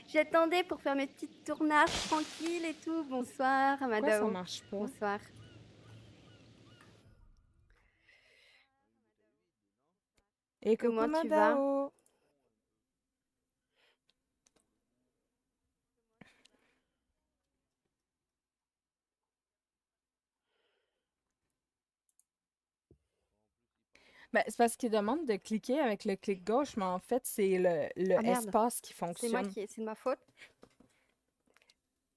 J'attendais pour faire mes petites tournages tranquilles et tout. Bonsoir, Pourquoi ça Amadao. marche pas? Bonsoir. Et coucou Comment tu vas? Madao! Ben, c'est parce qu'il demande de cliquer avec le clic gauche, mais en fait, c'est le Ah merde, espace qui c'est moi fonctionne. qui, c'est de ma faute.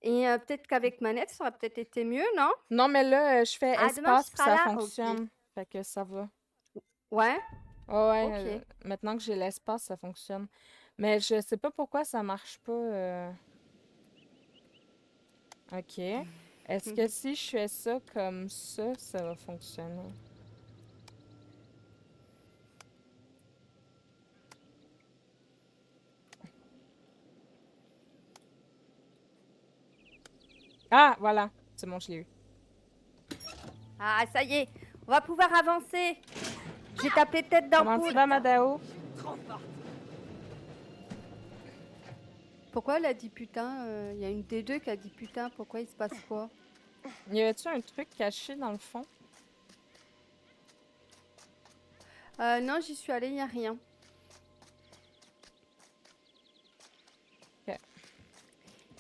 Et peut-être qu'avec manette, ça aurait peut-être été mieux, non? Non, mais là, je fais Ah, demain tu espace puis seras ça là? Ok. fonctionne. Fait que ça va. Ouais, Ouais, ok. maintenant que j'ai l'espace, ça fonctionne. Mais je sais pas pourquoi ça marche pas. Ok. Est-ce que si je fais ça comme ça va fonctionner? Ah, voilà. C'est bon, je l'ai eu. Ah, ça y est, on va pouvoir avancer. J'ai tapé tête d'un Comment tu poule. vas, Madao? Pourquoi elle a dit putain? Il y a une des deux qui a dit putain, pourquoi il se passe quoi? Y avait-tu un truc caché dans le fond? Non, j'y suis allée, il n'y a rien. Ok.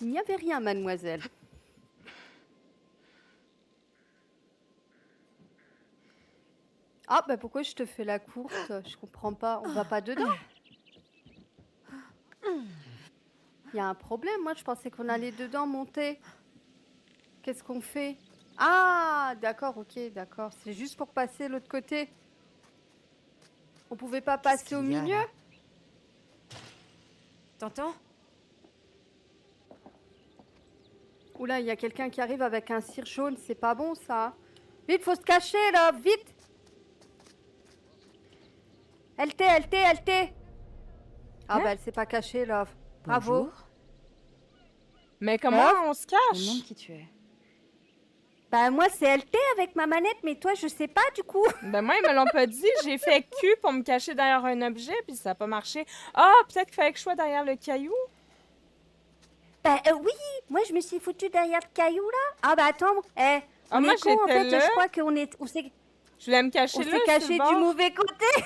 Il n'y avait rien, mademoiselle. Ah, bah pourquoi je te fais la course? Je comprends pas. On va pas dedans? Il y a un problème, moi je pensais qu'on allait dedans monter. Qu'est-ce qu'on fait? Ah, d'accord, ok, d'accord. C'est juste pour passer l'autre côté. On pouvait pas Qu'est-ce passer au qu'il y a milieu? là? T'entends? Oula, il y a quelqu'un qui arrive avec un cire jaune, c'est pas bon ça. Vite, faut se cacher là, vite! LT, LT, LT! Ah Hein? bah elle s'est pas cachée, love. Bravo. Bonjour. Mais comment Love? on se Je me cache? demande qui tu es. Bah moi c'est LT avec ma manette, mais toi je sais pas du coup. Ben moi, ils me l'ont pas dit. J'ai fait Q pour me cacher derrière un objet, puis ça a pas marché. Ah, peut-être qu'il fallait que je sois derrière le caillou? Bah oui, moi je me suis foutue derrière le caillou là. Ah bah attends, Ah, on moi, est con en j'étais fait, là. je crois qu'on Je voulais me on cacher là, s'est sur le caché du bord. mauvais côté.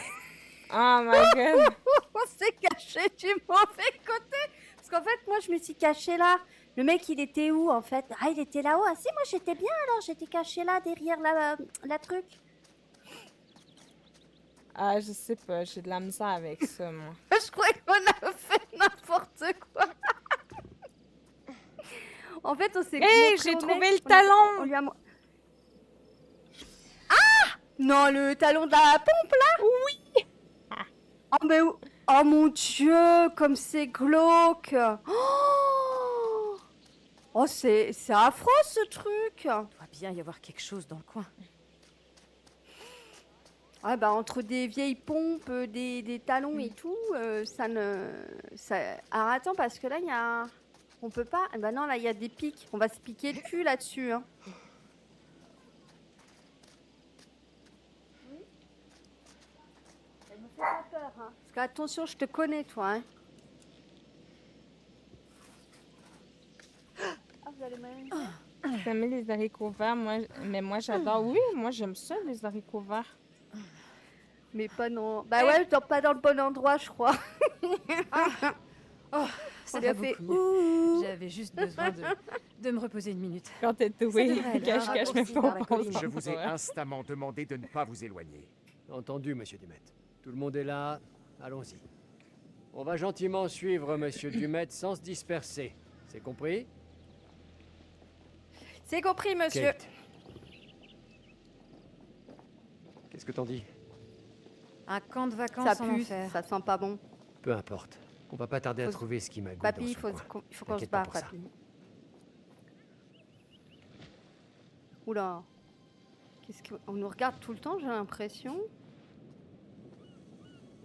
Oh my god. On s'est caché du mauvais côté. Parce qu'en fait moi je me suis cachée là. Le mec il était où en fait? Ah il était là-haut. Ah si moi j'étais bien alors, j'étais cachée là derrière la truc. Ah, je sais pas, j'ai de la misère avec ça, moi. Je croyais qu'on a fait n'importe quoi. En fait on s'est Hé, montré j'ai au mec. trouvé le On talon! lui a... Non le talon de la pompe là. Oui! Oh mais oh mon dieu, comme c'est glauque. Oh, oh c'est affreux ce truc. Il doit bien y avoir quelque chose dans le coin. Ah bah entre des vieilles pompes, des talons et tout, ça ne... Ça... Alors attends, parce que là, il y a... On peut pas... Ah bah non, là, il y a des pics. On va se piquer le cul là-dessus. Hein. Oui. Ça me fait pas peur. Hein. Parce que attention, je te connais, toi. Hein. Ah, vous allez m'amuser? T'as mis les haricots verts, moi, mais moi j'adore. Oui, moi j'aime ça, les haricots verts. Mais pas non... Bah ouais, pas dans le bon endroit, je crois. Oh, On ça lui a va fait beaucoup mieux. ouh. J'avais juste besoin de me reposer une minute. Quand t'es Ça doué, devrait aller, cache, un cache, même raccourci pas par on la pense colline. Je vous ai ouais. instamment demandé de ne pas vous éloigner. Entendu, monsieur Dumet. Tout le monde est là. Allons-y. On va gentiment suivre monsieur Dumet sans se disperser. C'est compris? C'est compris, monsieur. Kate. Qu'est-ce que t'en dis? Un camp de Ça vacances en pue, enfer. ça sent pas bon. Peu importe. On va pas tarder à Faut se- trouver ce qui m'a Papy, dans il son faut, coin. il faut qu'on se T'inquiète pas barre, pour ça. papy. Oula. Qu'est-ce qu'on nous regarde tout le temps, j'ai l'impression.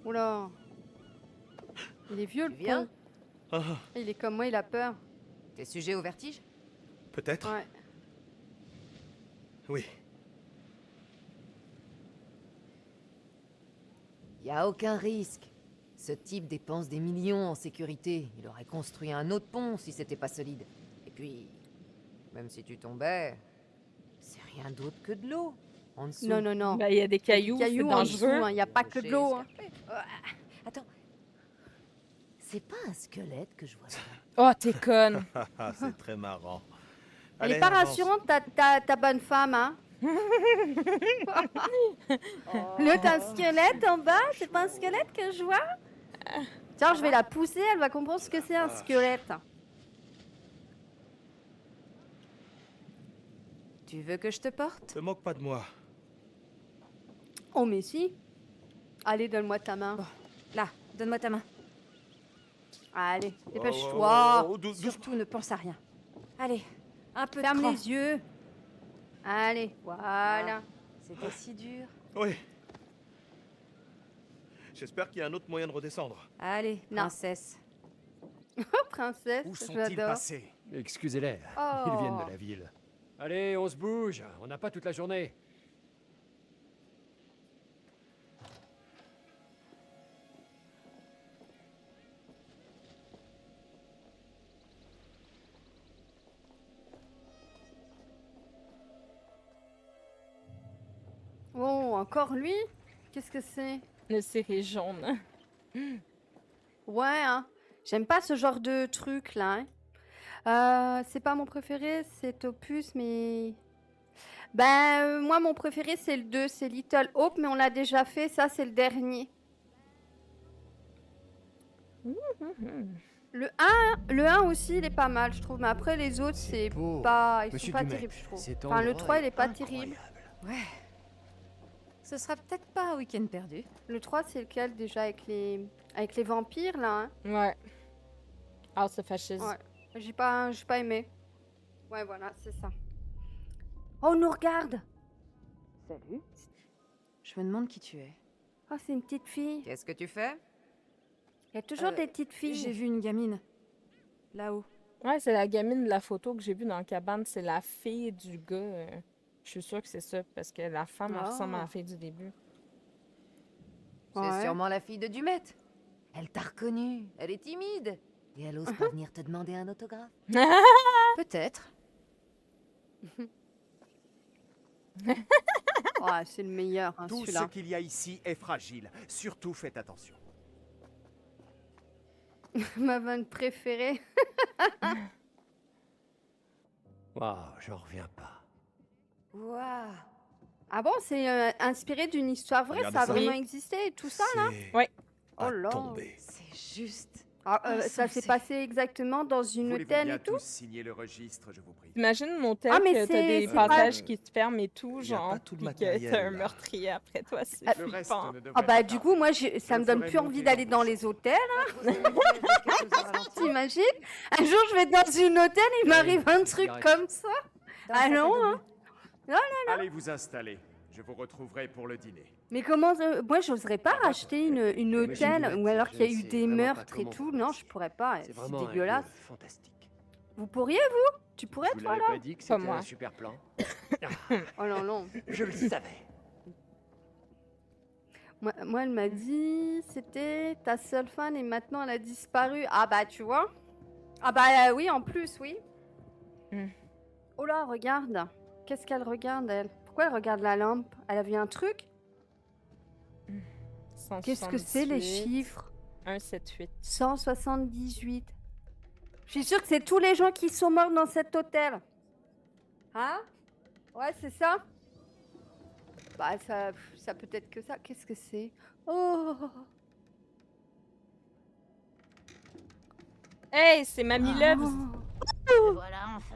Oula. Il est vieux, le viens? pont. Il est comme moi, il a peur. T'es sujet au vertige? Peut-être? Ouais. Oui. Y a aucun risque. Ce type dépense des millions en sécurité. Il aurait construit un autre pont si c'était pas solide. Et puis, même si tu tombais, c'est rien d'autre que de l'eau. En dessous. Non, non, non. Ben, il y a des Il y a des cailloux, c'est cailloux en dessous, dangereux. hein, il n'y a pas que de l'eau. Hein. Attends. C'est pas un squelette que je vois là. Oh, t'es conne. Ah, c'est très marrant. Elle est Allez, pas avance. rassurante, ta bonne femme, hein. L'autre, un squelette en bas, c'est pas un squelette que je vois? Tiens, je vais la pousser, elle va comprendre ce que c'est un squelette. Tu veux que je te porte? Te moque pas de moi. Oh, mais si. Allez, donne-moi ta main. Là, donne-moi ta main. Allez, Oh, dépêche-toi. oh, oh, doucement. Surtout, ne pense à rien. Allez, un peu Ferme de cran. les yeux. Allez, voilà. C'était si dur. Oui. J'espère qu'il y a un autre moyen de redescendre. Allez, Non. princesse. Oh, princesse, Où sont-ils j'adore. passés? Excusez-les, Oh. ils viennent de la ville. Allez, on se bouge, on n'a pas toute la journée. Oh, encore lui? Qu'est-ce que c'est? Le ciré jaune. Ouais, hein. J'aime pas ce genre de truc là. Hein. C'est pas mon préféré, c'est Opus, mais. Ben, moi, mon préféré, c'est le 2, c'est Little Hope, mais on l'a déjà fait, ça, c'est le dernier. Le 1 aussi, il est pas mal, je trouve, mais après, les autres, c'est beau. pas. Ils Monsieur sont pas Dumet, terribles, je trouve. cet Enfin, le endroit 3, il est est pas terrible. incroyable. Ouais. Ce sera peut-être pas un week-end perdu. Le 3, c'est lequel déjà avec les vampires, là, hein? Ouais. House of Ashes. Ouais. J'ai pas aimé. Ouais, voilà, c'est ça. Oh, on nous regarde! Salut. Je me demande qui tu es. Oh, c'est une petite fille. Qu'est-ce que tu fais? Il y a toujours des petites filles. J'ai vu une gamine. Là-haut. Ouais, c'est la gamine de la photo que j'ai vue dans la cabane. C'est la fille du gars. Je suis sûre que c'est ça, parce que la femme elle Ah. ressemble à la fille du début. C'est Ouais. sûrement la fille de Dumet. Elle t'a reconnue. Elle est timide. Et elle ose pas venir te demander un autographe. Peut-être. Oh, c'est le meilleur, hein, Tout ce celui-là. qu'il y a ici est fragile. Surtout faites attention. Ma vanne préférée. Waouh, j'en reviens pas. Waouh. Ah bon, c'est inspiré d'une histoire vraie, Regardez ça a ça. vraiment Oui. existé et tout ça, là? C'est Ouais. Oh à là. tomber. C'est juste. Ah, Ah, ça s'est c'est- passé exactement dans une Voulez-vous hôtel bien et tout? tous signer le registre, je vous prie. Imagine un hôtel Ah, mais que t'as c'est- des c'est passages pas- qui se ferment et tout, Y a genre, pas tout le puis que matériel, t'as un là. meurtrier après toi, c'est Le reste flippant. ne devrait Ah bah pas du tarder. coup, moi, ça Je me donne ferai plus monter envie en d'aller dans les puissance. hôtels. T'imagines? Un jour, je vais dans une hôtel, il m'arrive un truc Direct. comme ça. Ah non, hein? Allez vous installer. Je vous retrouverai pour le dîner. Mais comment... moi, j'oserais pas racheter une Monsieur hôtel Dumet, ou alors je qu'il y a ne eu sais des vraiment pas meurtres et comment tout. vous Non, remercier. je pourrais pas. C'est C'est vraiment un dégueulasse. lieu fantastique. Vous pourriez, vous? Tu pourrais, Vous toi, l'avez là? pas dit que c'était moi. un super plan? Oh non, non. Je le savais. Moi, elle m'a dit, c'était ta seule fan et maintenant elle a disparu. Ah bah, tu vois. Ah bah oui, en plus, oui. Hmm. Oh là, regarde. Qu'est-ce qu'elle regarde, elle? Pourquoi elle regarde la lampe? Elle a vu un truc? Qu'est-ce que c'est, les 178, chiffres? 178. 178. Je suis sûre que c'est tous les gens qui sont morts dans cet hôtel. Hein? Ouais, c'est ça? Bah, ça peut être que ça. Qu'est-ce que c'est? Oh! Hey, c'est Mamie Love! Oh. Voilà enfin.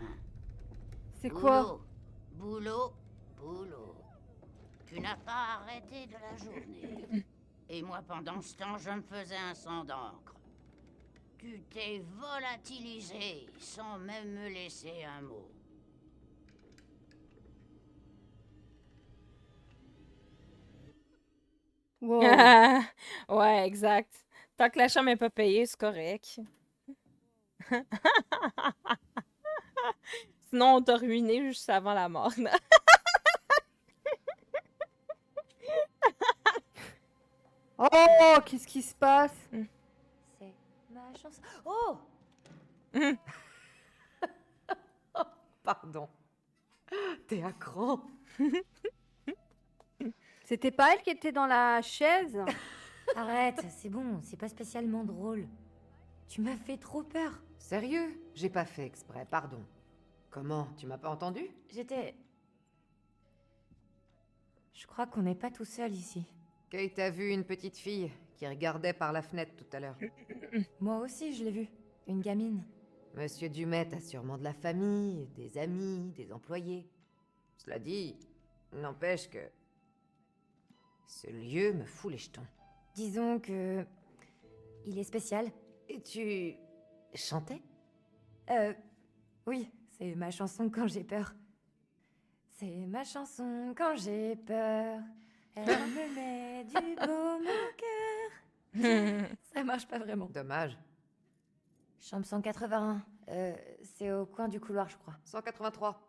C'est quoi? Boulot, boulot. Tu n'as pas arrêté de la journée. Et moi, pendant ce temps, je me faisais un sang d'encre. Tu t'es volatilisé sans même me laisser un mot. Wow. Ouais, exact. Tant que la chambre n'est pas payée, c'est correct. Sinon, on t'a ruiné juste avant la mort. Oh, qu'est-ce qui se passe? C'est ma chance. Oh! Pardon. T'es à cran. C'était pas elle qui était dans la chaise? Arrête, c'est bon, c'est pas spécialement drôle. Tu m'as fait trop peur. Sérieux? J'ai pas fait exprès, pardon. Comment? Tu m'as pas entendu? J'étais... Je crois qu'on n'est pas tout seul ici. Kate a vu une petite fille qui regardait par la fenêtre tout à l'heure. Moi aussi, je l'ai vue. Une gamine. Monsieur Dumet a sûrement de la famille, des amis, des employés. Cela dit, n'empêche que... ce lieu me fout les jetons. Disons que... Il est spécial. Et tu... chantais? Oui, c'est ma chanson quand j'ai peur. C'est ma chanson quand j'ai peur. Elle me met du baume au cœur. Ça marche pas vraiment. Dommage. Chambre 181. C'est au coin du couloir, je crois. 183.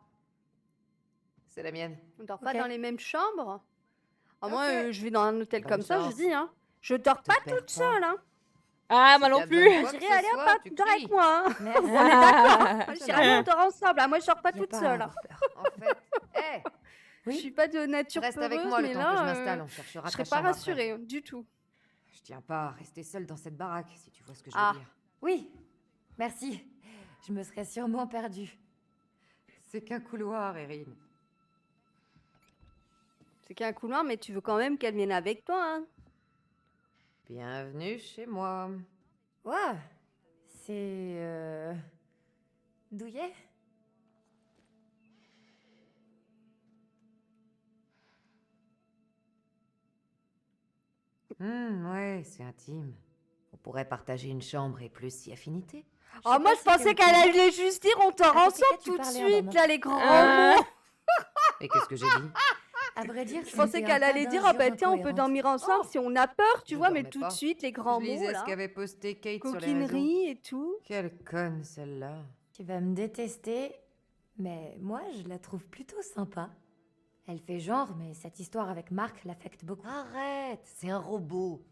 C'est la mienne. On dort pas Ok. dans les mêmes chambres? Ah, moi, Ok. je vais dans un hôtel Bonne comme ça, je chance. dis, hein. Je dors Te pas perds toute pas. seule, hein. Ah, Si moi non t'as plus. besoin de quoi que J'irai, ce allez, hop, soit, hop, tu dors avec cries. moi, hein. Merci. On est d'accord. J'irai, on dort ensemble. Ah, moi, je dors pas Y a toute pas à seule, hein. avoir peur. En fait, hé, Je Oui. suis pas de nature reste peureuse, avec moi le mais temps là, que je m'installe. On cherchera je serais ta pas chambre après. rassurée, du tout. Je tiens pas à rester seule dans cette baraque, si tu vois ce que je Ah. veux dire. Oui, merci. Je me serais sûrement perdue. C'est qu'un couloir, Erin. C'est qu'un couloir, mais tu veux quand même qu'elle vienne avec toi, hein. Bienvenue chez moi. Ouah, c'est... Douillet? Ouais, c'est intime. On pourrait partager une chambre et plus si affinité. Oh, moi, je pensais qu'elle allait juste dire on dort À côté de ensemble qui tu tout de parlais, suite, Amanda là, les grands Ah. mots. Et qu'est-ce que j'ai dit? À vrai dire, Je pensais qu'elle allait dire, ah bah tiens, on peut dormir ensemble si on a peur, tu Je vois, mais dormais tout pas. de suite, les grands Je mots, lisais là. ce qu'avait posté Kate sur les réseaux. Coquinerie et tout. Quelle conne, celle-là. Tu vas me détester, mais moi, je la trouve plutôt sympa. Elle fait genre, mais cette histoire avec Marc l'affecte beaucoup. Arrête, c'est un robot.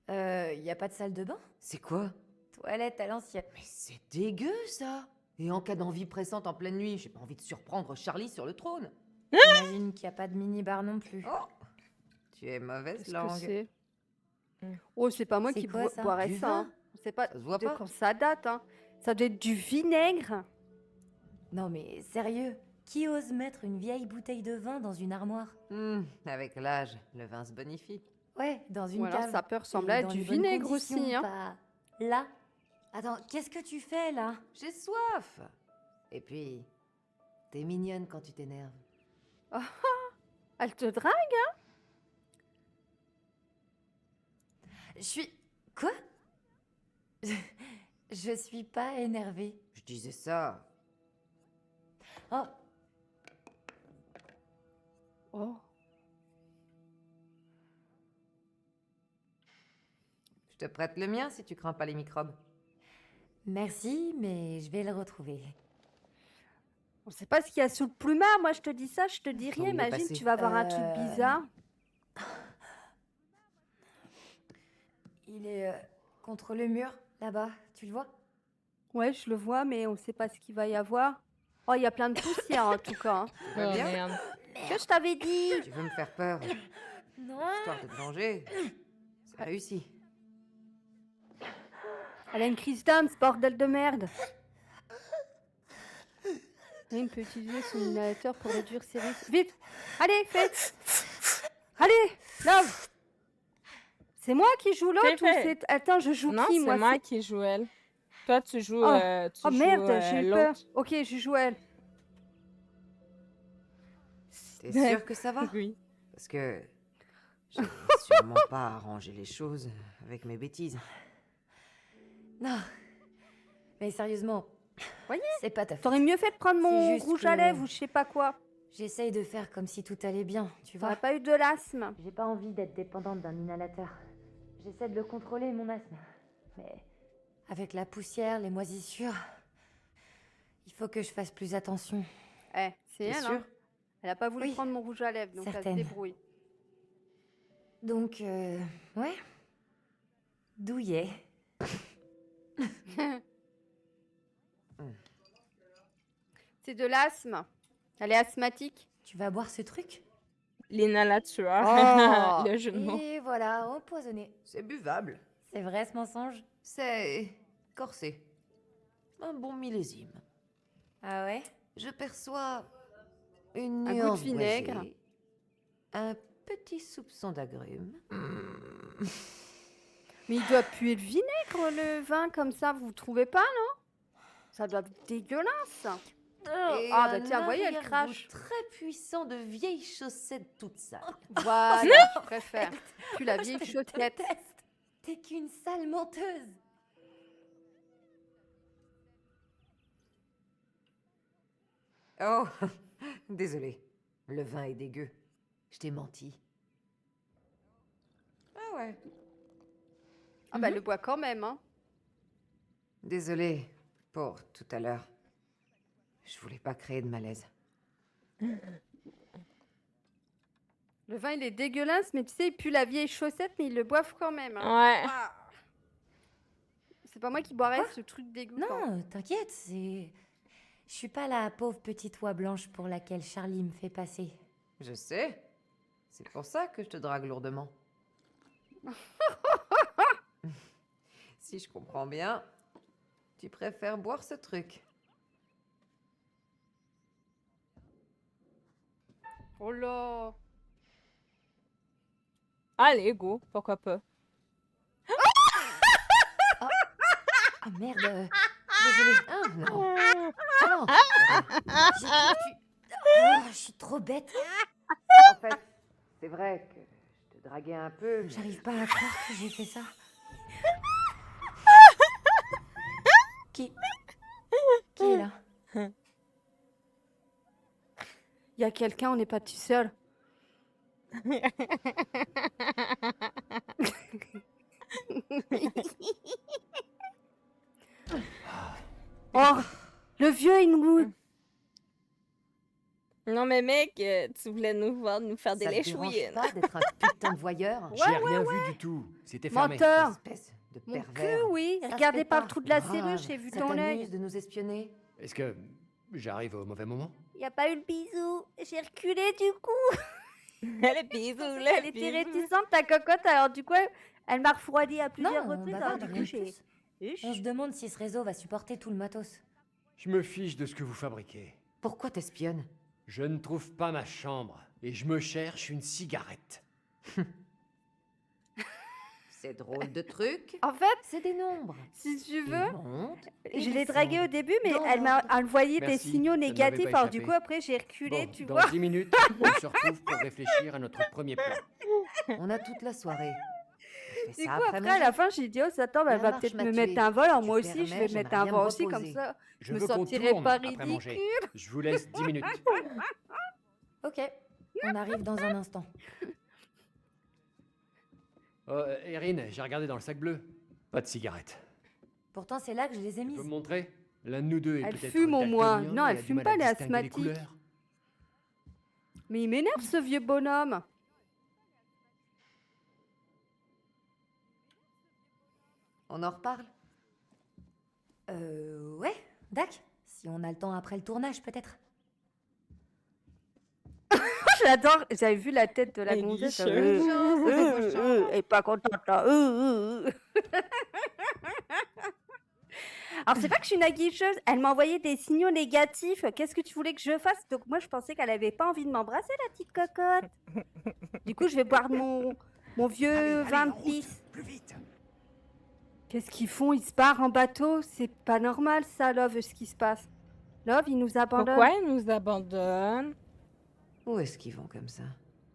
Y a pas de salle de bain? C'est quoi? Toilette à l'ancienne. Mais c'est dégueu, ça. Et en cas d'envie pressante en pleine nuit, j'ai pas envie de surprendre Charlie sur le trône. J'imagine qu'il y a pas de mini-bar non plus. Oh, tu es mauvaise Qu'est-ce que langue. c'est? Mm. Oh, c'est pas moi C'est qui quoi, ça? boirais Du ça, vin hein. On sait pas Ça se voit de pas. quand ça date, hein. Ça doit être du vinaigre. Non mais sérieux, qui ose mettre une vieille bouteille de vin dans une armoire? Avec l'âge, le vin se bonifie. Ouais, dans une Ou alors cave. ça peut ressembler Et à dans du les bonnes vinaigre conditions, aussi, hein. pas là. Attends, qu'est-ce que tu fais là? J'ai soif. Et puis, t'es mignonne quand tu t'énerves. Elle te drague? Je suis... Quoi? Je suis pas énervée. Je disais ça. Oh, Oh. Je te prête le mien si tu crains pas les microbes. merci, mais je vais le retrouver. On sait pas ce qu'il y a sous le plumard. Moi, je te dis ça, je te dis Faut rien. mieux Imagine, passer. tu vas voir un truc bizarre. Il est contre le mur, là-bas, tu le vois? Ouais, je le vois, mais on sait pas ce qu'il va y avoir. Oh, il y a plein de poussière en tout cas, hein. Oh, va bien merde. Que je t'avais dit. Tu veux me faire peur, Non. histoire de te venger. C'est réussi. Elle a une crise d'âme, ce bordel de merde. Il peut utiliser son inhalateur pour réduire ses risques. Vite! Allez, faites! Allez, love! C'est moi qui joue l'autre ou Fais. c'est... Attends, je joue Non, qui, c'est moi? moi qui joue elle. Toi, tu joues, Oh. tu Oh joues, merde, j'ai eu peur. l'autre. Ok, je joue elle. T'es sûr que ça va? Oui. Parce que j'ai sûrement pas arrangé les choses avec mes bêtises. Non. Mais sérieusement, Voyez, c'est pas ta faute. T'aurais mieux fait de prendre C'est mon juste rouge que- à lèvres ou je sais pas quoi. J'essaye de faire comme si tout allait bien, tu vois. T'aurais pas eu de l'asthme. J'ai pas envie d'être dépendante d'un inhalateur. J'essaie de le contrôler, mon asthme. Mais avec la poussière, les moisissures, il faut que je fasse plus attention. Eh, c'est T'es elle, sûr? hein. Elle a pas voulu Oui, prendre mon rouge à lèvres, donc elle se certaine. débrouille. Donc, ouais. Douillet. C'est de l'asthme. Elle est asthmatique. Tu vas boire ce truc? L'inhalateur. Oh. Le jeu de mots. Et voilà, empoisonné. C'est buvable. C'est vrai ce mensonge? C'est corsé. Un bon millésime. Ah ouais? Je perçois une Un goût de nuance vinaigre. boisée, un petit soupçon d'agrumes. Mais il doit puer le vinaigre, le vin, comme ça, vous trouvez pas, non? Ça doit être dégueulasse. Et Ah, bah un tiens, vous voyez, elle arrière-goût crache. très puissant de vieilles chaussettes toutes sales. Voilà, je préfère. Puis la vieille chaussette. Déteste. T'es qu'une sale menteuse. Oh, désolé. Le vin est dégueu. Je t'ai menti. Ah ouais. Ah bah, elle le boit quand même, hein. Désolé pour tout à l'heure. Je voulais pas créer de malaise. Le vin, il est dégueulasse, mais tu sais, il pue la vieille chaussette, mais ils le boivent quand même. Hein. Ouais. Ah. C'est pas moi qui boirais ce truc dégoûtant. Non, t'inquiète, c'est... Je suis pas la pauvre petite oie blanche pour laquelle Charlie me fait passer. Je sais. C'est pour ça que je te drague lourdement. Si je comprends bien, tu préfères boire ce truc. Oh là. Allez, go. Pourquoi pas? Ah merde, désolée. Ah non. Non. J'ai cru que tu... Oh, je suis trop bête. En fait, c'est vrai que je te draguais un peu. mais- J'arrive pas à croire que j'ai fait ça. Qui est là? Il y a quelqu'un, on n'est pas tout seul. Oh, le vieux, il nous... Non, mais mec, tu voulais nous voir nous faire des Ça te dérange léchouilles. pas d'être un putain de voyeur? J'ai rien vu du tout. C'était fermé. Menteur. Espèce de Mon pervers. cul, oui. Ça se Regardez fait par pas. le trou de la Grave. serrure, j'ai vu Ça ton t'amuse œil. de nous espionner? Est-ce que j'arrive au mauvais moment? Il n'y a pas eu le bisou. J'ai reculé du coup. Le bisou, Elle le était bisou. réticente, ta cocotte. Alors du coup, elle m'a refroidi à Non, plusieurs on reprises. va Alors voir du rien coup, de j'ai... plus. On se demande si ce réseau va supporter tout le matos. Je me fiche de ce que vous fabriquez. Pourquoi t'espionnes? Je ne trouve pas ma chambre et je me cherche une cigarette. C'est drôle de truc. En fait, C'est des nombres. si tu Ils veux, montent et je l'ai draguée au descendent. début, mais Dans elle m'a l'ordre. envoyé des Merci, signaux ça ne m'avait négatifs. pas Alors du échappé. coup, après, j'ai reculé, Bon, tu dans vois. 10 minutes, on se retrouve pour réfléchir à notre premier plan. On a toute la soirée. On fait Du ça coup, après après, à manger. la fin, j'ai dit, oh, attends, La elle va marche peut-être m'a me tuée. mettre un vol. Alors Tu moi aussi, je permets, vais me j'aimerais mettre un bien vol me aussi, comme reposer. ça. Je me veux qu'on sentirais tourne pas après manger. ridicule. Je vous laisse 10 minutes. Ok, on arrive dans un instant. Oh, Erin, j'ai regardé dans le sac bleu. Pas de cigarette. Pourtant, c'est là que je les ai Tu peux mises. me montrer? L'un de nous deux est Elle peut-être fume au moins. daltonien, Non, elle et a du fume mal pas, à elle est distinguer les asthmatique. couleurs. Mais il m'énerve, ce vieux bonhomme. On en reparle? Ouais, Dac. Si on a le temps après le tournage, peut-être. J'adore. J'avais vu la tête de la Elle gonzesse. guiche. Elle est pas contente là. Alors c'est pas que je suis une aguicheuse. Elle m'a envoyé des signaux négatifs. Qu'est-ce que tu voulais que je fasse? Donc moi je pensais qu'elle avait pas envie de m'embrasser, la petite cocotte. Du coup je vais boire mon vieux vin de pisse. Plus vite. Qu'est-ce qu'ils font? Ils se barrent en bateau? C'est pas normal ça, Love, ce qui se passe. Love, ils nous abandonnent. Pourquoi ils nous abandonnent? Où est-ce qu'ils vont comme ça?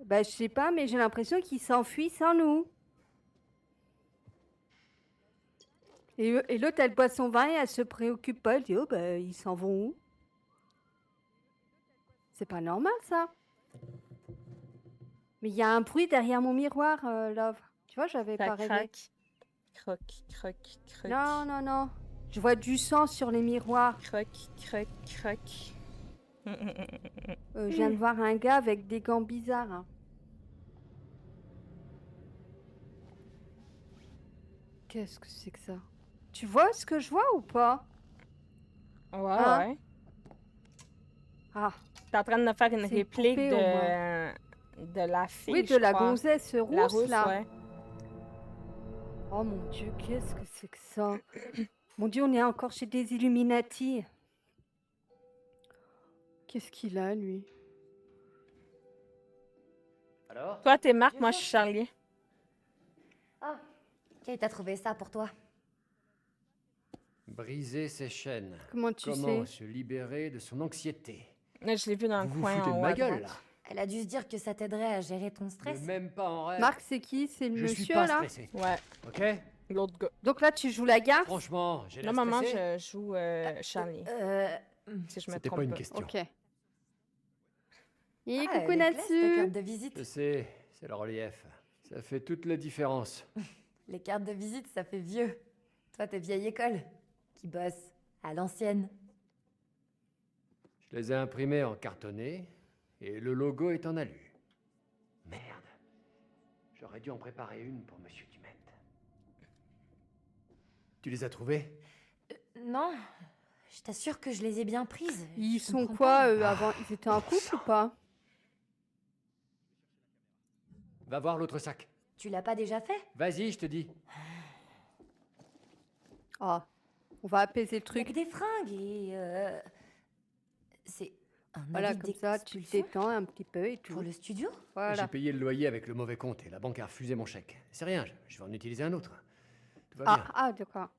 Bah je sais pas, mais j'ai l'impression qu'ils s'enfuient sans nous. Et l'autre, elle boit son vin et elle se préoccupe pas. Elle dit, oh bah ils s'en vont où? C'est pas normal ça. Mais il y a un bruit derrière mon miroir, Love. Tu vois, j'avais Ça pas rêvé. craque. Croc, croc, croc. Non, non, non. Je vois du sang sur les miroirs. Croc, croc, croc. Je viens de voir un gars avec des gants bizarres. Hein. Qu'est-ce que c'est que ça? Tu vois ce que je vois ou pas? Ouais, Hein? ouais. Ah, T'es en train de me faire une C'est une réplique poupée, au moins. de la fille, oui, de je la crois. gonzesse La rousse, rousse, là. ouais. Oh mon Dieu, qu'est-ce que c'est que ça? Mon Dieu, on est encore chez des Illuminati. Qu'est-ce qu'il a, lui? Alors? Toi, t'es Marc, moi, je suis Charlie. Ah, Kate a trouvé ça pour toi. Briser ses chaînes. Comment tu Comment sais? se libérer de son anxiété? Là, je l'ai vu dans Vous le vous coin foutez en de haut ma à gueule, droite. là. Elle a dû se dire que ça t'aiderait à gérer ton Mais stress. même pas en rêve. Marc, c'est qui? C'est le je suis monsieur, pas là? stressé. Ouais, Ok? l'autre gars. Donc là, tu joues la garce? Franchement, j'ai Là, l'air maman, stressé. je joue Charlie, si je me C'était trompe pas une pas. question. Ok. Et Ah, coucou elle est classe, ta Natsu! carte de visite. Je sais, c'est le relief. Ça fait toute la différence. Les cartes de visite, ça fait vieux. Toi, t'es vieille école, qui bosse à l'ancienne. Je les ai imprimés en cartonné et le logo est en alu. Merde. J'aurais dû en préparer une pour Monsieur Dumet. Tu les as trouvés? Non, je t'assure que je les ai bien prises. Ils Je sont comprends quoi, pas. eux, avant? Ils étaient en couple ou pas? Va voir l'autre sac. Tu l'as pas déjà fait? Vas-y, je te dis. Ah, on va apaiser le Il y a truc. que des fringues et c'est un Voilà, avis comme ça, tu te d'expulsion détends un petit peu et tout. pour le studio. J'ai Voilà. payé le loyer avec le mauvais compte et la banque a refusé mon chèque. C'est rien, je vais en utiliser un autre. Tout va bien. Ah, d'accord. en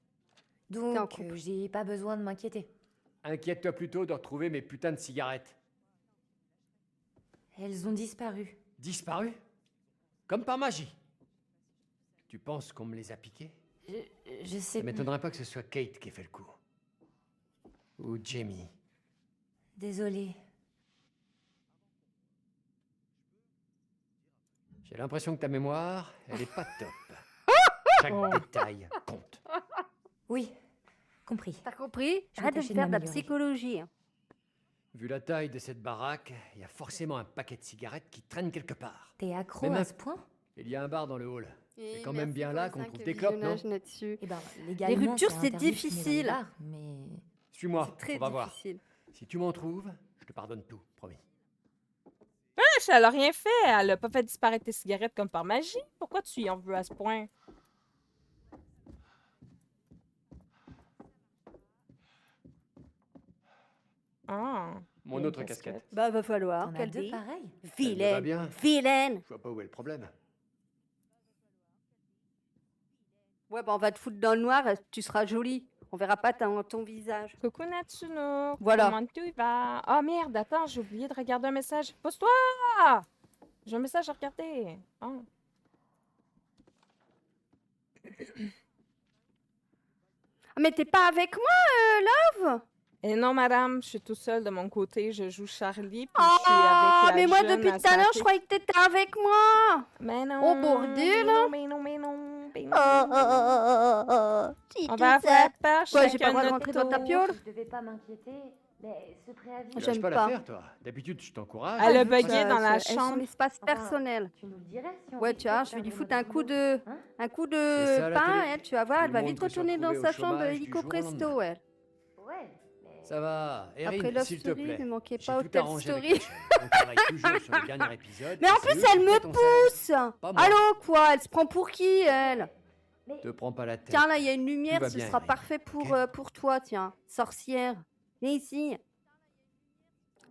Donc, couple. j'ai pas besoin de m'inquiéter. Inquiète-toi plutôt de retrouver mes putains de cigarettes. Elles ont disparu. Disparues? Comme par magie. Tu penses qu'on me les a piquées? Je sais Ça m'étonnerait pas que ce soit Kate qui ait fait le coup. Ou Jamie. Désolée. J'ai l'impression que ta mémoire, elle est pas top. Chaque détail compte. Oui, compris. T'as compris? Je vais Arrête de me tâcher de faire de la m'améliorer. psychologie. hein. Vu la taille de cette baraque, il y a forcément un paquet de cigarettes qui traîne quelque part. T'es accro Mais à ma- ce point? Il y a un bar dans le hall. Et C'est quand même merci bien pour là les qu'on 5 trouve des clopes, non? visionnages là-dessus. Eh ben, légalement, ruptures, c'est interdit de fumer dans les difficile. bars, mais Suis-moi, C'est très on va voir. difficile. Si tu m'en trouves, je te pardonne tout, promis. Elle a rien fait. Elle a pas fait disparaître tes cigarettes comme par magie. Pourquoi tu y en veux à ce point? Ah. Mon une autre casquette. Bah, va falloir t'en as qu'elle deux dise. pareils. Elle me va Vilaine, bien. vilaine. Je vois pas où est le problème. Ouais, bah on va te foutre dans le noir, tu seras jolie. On verra pas ton visage. Coucou Natsuno. Voilà. Comment tu vas? Ah merde, attends, j'ai oublié de regarder un message. Pose-toi! J'ai un message à regarder. Ah. Ah, mais t'es pas avec moi, Love? Et non, madame, je suis tout seul de mon côté. Je joue Charlie, puis je suis avec Ah, la mais moi jeune depuis tout à l'heure, je Asaki. croyais que t'étais avec moi. Mais non. Oh, bordel, hein. Mais non, mais non, mais non. Si On tu va sais. faire pas Quoi, j'ai pas chacun le droit de notre rentrer dans ta tour. piole? Je devais pas m'inquiéter, mais ce préavis... Tu J'aime lâches pas pas. l'affaire, toi. D'habitude, je t'encourage. Elle a je veux bugué que dans la elles sont chambre. l'espace Enfin, personnel. Tu nous le dirais si on Ouais, risquait tu vois, de je vais lui perdre foutre notre un coup boulot. de, Hein un coup C'est ça, de la pain, télé. elle, tu vas voir, Tout elle le va monde vite peut se retourner dans retrouver sa au chambre chômage du illico jour au lendemain. presto, elle. Ouais, mais... Ça va. Après Erin, Love s'il te Story, plaît. ne manquez J'ai pas tout Hotel arrangé avec Story. la chaîne. On travaille toujours sur le dernier épisode. Mais en et c'est plus, eux qui elle me font ton salaire. pousse. Pas moi. Allô, quoi? Elle se prend pour qui, elle? Te prends pas la tête. Tiens, là, il y a une lumière, va ce bien, sera Erin, parfait ok pour toi, tiens. Sorcière. Viens ici.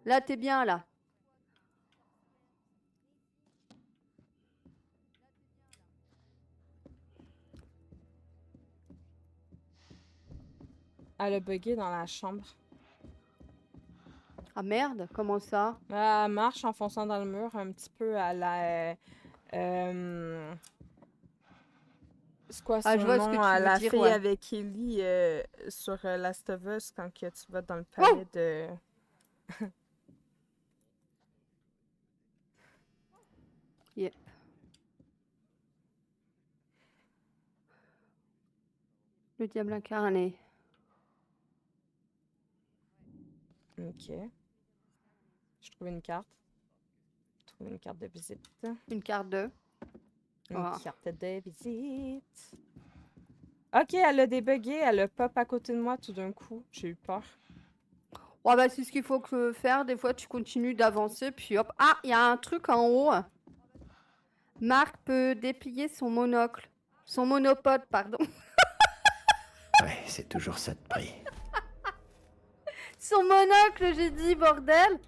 Là, t'es bien, là. Elle a bugué dans la chambre. Ah merde, comment ça? Elle marche en fonçant dans le mur un petit peu à la... c'est quoi son Ah, je vois ce que nom? tu À veux la dire, fille ouais. avec Ellie sur Last of Us quand que tu vas dans le palais de... Yep. Le diable incarné. Ok. Je trouve une carte. Trouve une carte de visite. Une carte de. Une Ah. carte de visite. Ok, elle a débugué, elle a pop à côté de moi tout d'un coup. J'ai eu peur. Oh bah c'est ce qu'il faut faire. Des fois tu continues d'avancer puis hop. Ah, il y a un truc en haut. Marc peut déplier son monocle. Son monopode, pardon. Ouais, c'est toujours ça de prix. Son monocle, j'ai dit, bordel.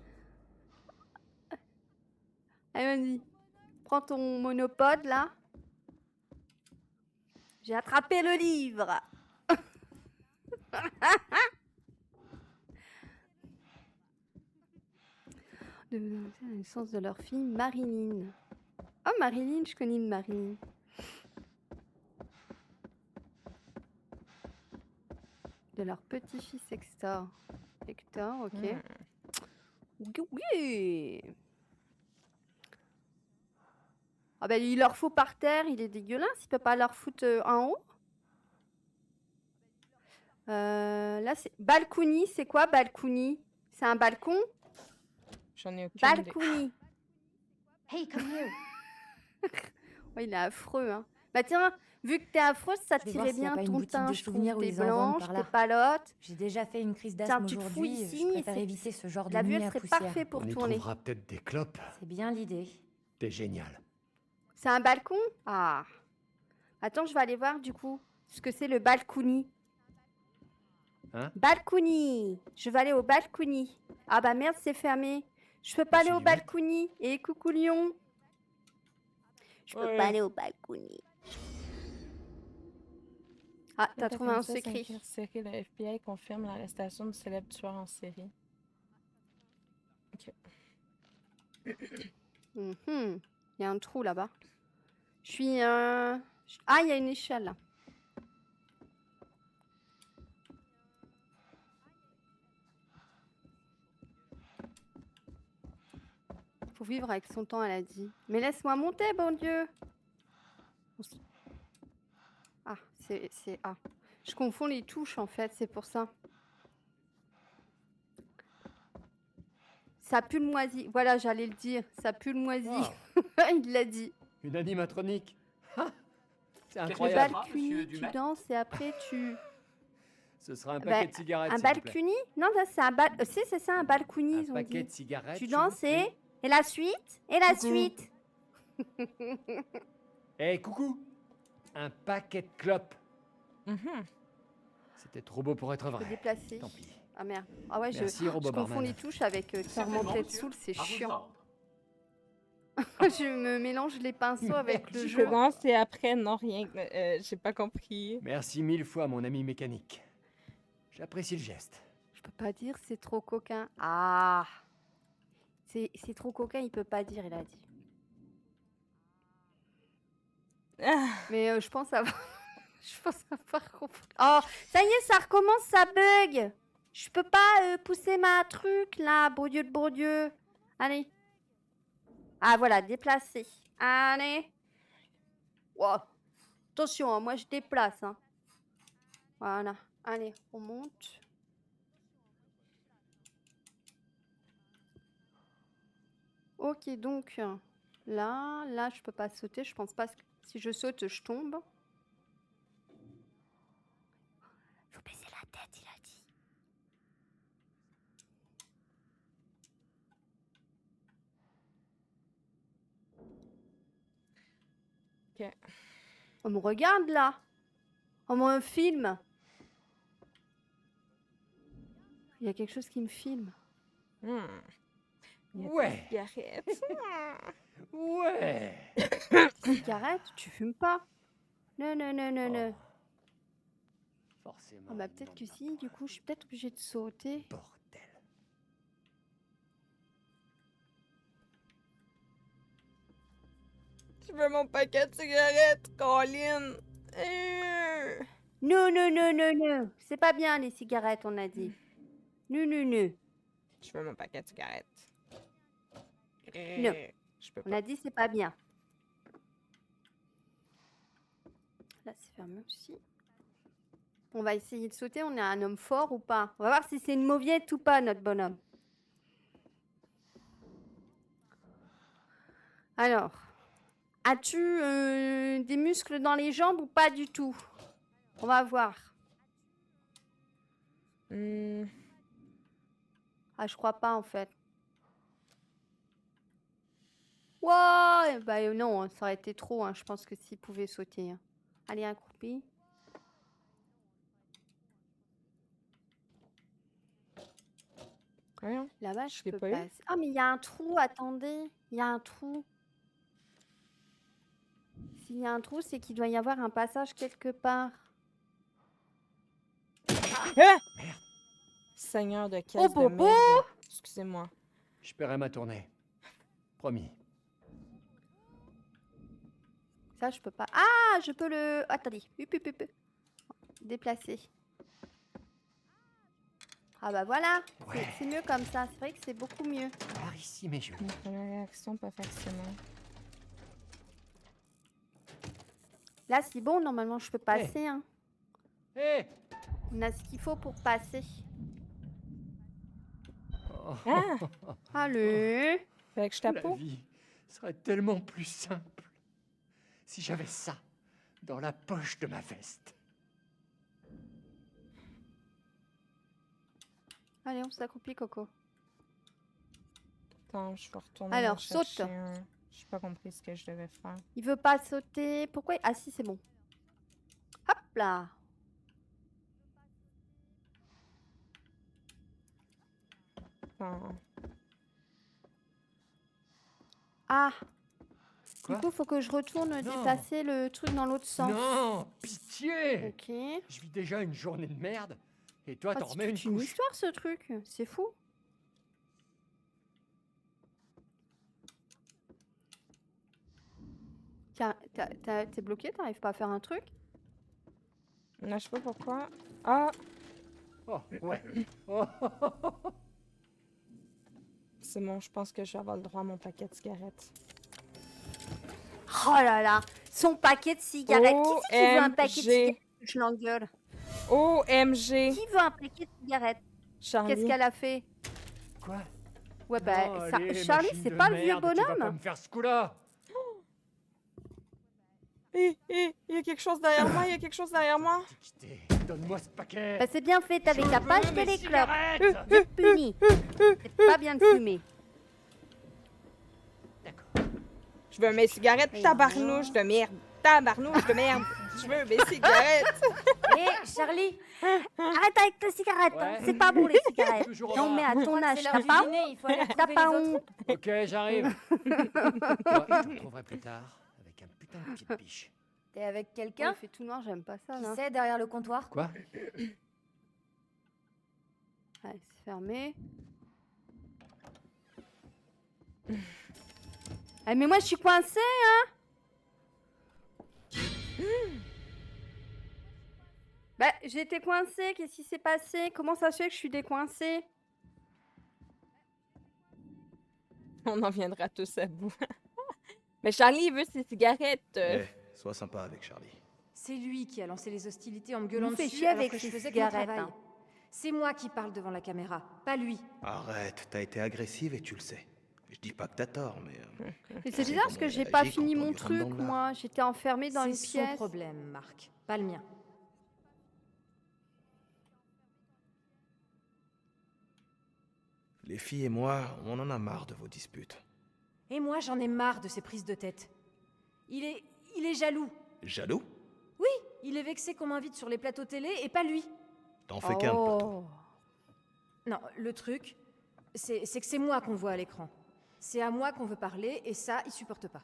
Elle m'a dit, prends ton monopode là. J'ai attrapé le livre. De la naissance de leur fille, Marilyn. Oh, Marilyn, je connais une Marilyn. De leur petit-fils Hector. Hector, ok. Oui. Ah ben, il leur faut par terre, il est dégueulasse, il peut pas leur foutre en haut. Là, c'est balcony, c'est quoi balcony? C'est un balcon? J'en ai aucune idée. Balcony. Hey, come here. Ouais, il est affreux, hein. Bah tiens, vu que t'es affreuse, ça Je vais voir tirait s'il y a bien pas une ton boutique teint, de je trouve. souvenirs où T'es ils en vendent blanche, par là. t'es palote. J'ai déjà fait une crise Tiens, d'asthme tu te fouilles aujourd'hui. ici, Je préfère c'est- éviter ce genre de La vue, nuit elle à serait poussière. parfait pour On y tourner. trouvera peut-être des clopes. C'est bien l'idée. T'es génial. C'est un balcon? Ah. Attends, je vais aller voir du coup ce que c'est le balcony. Hein? Balcony. Je vais aller au balcony. Ah bah merde, c'est fermé. Je peux pas aller Monsieur au Dumet. balcony. Et coucou Lyon. Je peux Ouais. pas aller au balcony. Ah, t'as trouvé un L'attaque secret. incarcéré, le FBI confirme l'arrestation du célèbre tueur en série. Ok. Mhm. Il y a un trou là-bas. Je suis... Ah, il y a une échelle là. Faut vivre avec son temps, elle a dit. Mais laisse-moi monter, bon Dieu. Ah, c'est... Ah. Je confonds les touches en fait, c'est pour ça. Ça pue le moisi. Voilà, j'allais le dire. Ça pue le moisi. Wow. Il l'a dit. Une animatronique. Ha, c'est Le incroyable. balcony, tu danses et après tu... Ce sera un Bah, paquet de cigarettes, Un s'il vous plaît. balcony? Non, ça c'est un bal... Si, c'est ça, un balcony, Un ils ont paquet dit. de cigarettes. Tu s'il vous danses plaît. et la suite? Et la Coucou. suite? Eh, coucou. Un paquet de clopes. Mhm. C'était trop beau pour être Faut vrai. déplacer. Tant pis. Ah merde. Ah ouais, Merci, je Robo confonds Barman. les touches avec remonter dessous, c'est chiant. Je me mélange les pinceaux avec le Je jeu. commence et après, non, rien. J'ai pas compris. Merci 1000 fois, mon ami mécanique. J'apprécie le geste. Je peux pas dire, c'est trop coquin. Ah! C'est trop coquin, il peut pas dire, il a dit. Ah, Mais je pense avoir... je pense avoir compris. Oh, ça y est, ça recommence, ça bug! Je peux pas pousser ma truc, là, Bourdieu de Bourdieu. Allez. Ah, voilà, déplacer. Allez. Wow. Attention, hein, moi, je déplace. Hein. Voilà. Allez, on monte. Ok, donc, là, je peux pas sauter. Je pense pas que si je saute, je tombe. Faut baisser la tête, il a dit. ok. On me regarde là. On me filme. Il y a quelque chose qui me filme. Hmm. Il y a des Ouais. cigarettes. Ouais. Cigarette, tu fumes pas. Non, non, non, non, non. Forcément. Ah bah peut-être que si, du coup, je suis peut-être obligée de sauter. Bordel. Je veux mon paquet de cigarettes, Colin. Non, non, non, non, non. C'est pas bien les cigarettes, on a dit. Non, non, non. Je veux mon paquet de cigarettes. Non. Je peux On pas. a dit c'est pas bien. Là, c'est fermé aussi. On va essayer de sauter. On est un homme fort ou pas? On va voir si c'est une mauviette ou pas, notre bonhomme. Alors, as-tu des muscles dans les jambes ou pas du tout? On va voir. Hmm, Ah, je crois pas en fait. Ouais, bah non, hein, ça aurait été trop, hein, je pense que s'il pouvait sauter. Hein. Allez, accroupi. voyons. Là-bas, Je je l'ai peux pas eu. passer. Ah, mais il y a un trou, attendez. Il y a un trou. S'il y a un trou, c'est qu'il doit y avoir un passage quelque part. Ah! Seigneur de caisse de bobo! merde. Excusez-moi. Je paierai ma tournée. Promis. Ça, je peux pas. Ah, je peux le... Attendez. Hup, hup, hup. Déplacer. Ah bah voilà. Ouais. C'est mieux comme ça. C'est vrai que c'est beaucoup mieux. Par ici, mes yeux. La réaction, pas forcément. Là, c'est bon. Normalement, je peux passer. Hein. Hé On a ce qu'il faut pour passer. Ah! Allez. Fait que je La tape. vie serait tellement plus simple si j'avais ça dans la poche de ma veste. Allez, on s'accroupit, Coco. Attends, je vais retourner. Alors, en chercher saute. un. J'ai pas compris ce que je devais faire. Il veut pas sauter. Pourquoi? Ah si, c'est bon. Hop là. Attends. Ah. Quoi? Du coup, faut que je retourne déplacer le truc dans l'autre sens. Non, pitié. Ok. Je vis déjà une journée de merde et toi Oh, t'en c'est remets une toute une couche. histoire ce truc. C'est fou. T'es bloqué, t'arrives pas à faire un truc? Là, je sais pas pourquoi. Ah! Oh, ouais. Oh, C'est bon, je pense que je vais avoir le droit à mon paquet de cigarettes. Oh là là. Son paquet de cigarettes. Qui c'est qui veut un paquet de OMG. cigarettes? Je l'engueule. OMG! Qui veut un paquet de cigarettes? Charlie. Qu'est-ce qu'elle a fait? quoi? Ouais, bah, Non, ça- allez, Charlie, machine c'est de pas le vieux merde, Tu vas pas bonhomme? me faire ce coup-là. Il y a quelque chose derrière moi, il y a quelque chose derrière moi. Dicté, donne-moi ce paquet. Bah, c'est bien fait, t'avais Je qu'à pas veux acheter mes les clopes. cigarettes. Vite puni. C'est pas bien de fumer. D'accord. Je veux mes cigarettes, tabarnouche de merde. Tabarnouche de merde. Je veux mes cigarettes. Hé, Charlie, Arrête avec les cigarettes, hein. Ouais. C'est pas bon les cigarettes. Toujours Non là. mais à ton âge, c'est l'heure t'as du pas dîner, il faut aller T'as retrouver pas les autres. honte? Ok, j'arrive. Toi, je te retrouverai plus tard avec un putain de pied de biche. T'es avec Il quelqu'un? fait tout noir, j'aime pas ça Qui là. c'est derrière le comptoir? Quoi? Ouais, c'est fermé. Ah mais moi je suis coincée hein. Bah j'ai été coincée, qu'est-ce qui s'est passé? Comment ça se fait que je suis décoincée? On en viendra tous à bout. Mais Charlie, il veut ses cigarettes. Eh, sois sympa avec Charlie. C'est lui qui a lancé les hostilités en me Il gueulant nous fait dessus chier alors avec que je ses faisais que mon cigarettes, travail. hein. C'est moi qui parle devant la caméra, pas lui. Arrête, t'as été agressive et tu le sais. Je dis pas que t'as tort, mais... Mais c'est sais bizarre parce comment que il j'ai pas réagit fini quand on mon lui rentre dans truc le lard. moi. J'étais enfermée dans une C'est son pièce. problème, Marc, pas le mien. Les filles et moi, on en a marre de vos disputes. Et moi, j'en ai marre de ces prises de tête. Il est jaloux. Jaloux? Oui, il est vexé qu'on m'invite sur les plateaux télé et pas lui. T'en fais qu'un de poteau. Oh. Non, le truc, c'est que c'est moi qu'on voit à l'écran. C'est à moi qu'on veut parler et ça, il supporte pas.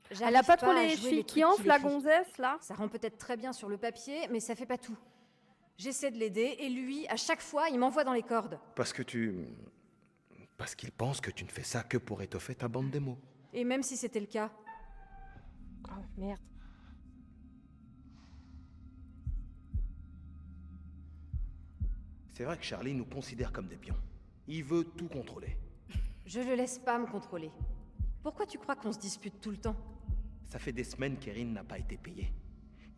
Elle J'arrive a pas trop à les jouer chevilles trucs qui enflent qu'il la écrit. gonzesse là. Ça rend peut-être très bien sur le papier, mais ça fait pas tout. J'essaie de l'aider et lui, à chaque fois, il m'envoie dans les cordes. Parce qu'il pense que tu ne fais ça que pour étoffer ta bande d'émo. Et même si c'était le cas, Oh, merde. C'est vrai que Charlie nous considère comme des pions. Il veut tout contrôler. je le laisse pas me contrôler. Pourquoi tu crois qu'on se dispute tout le temps? Ça fait des semaines qu'Erin n'a pas été payée.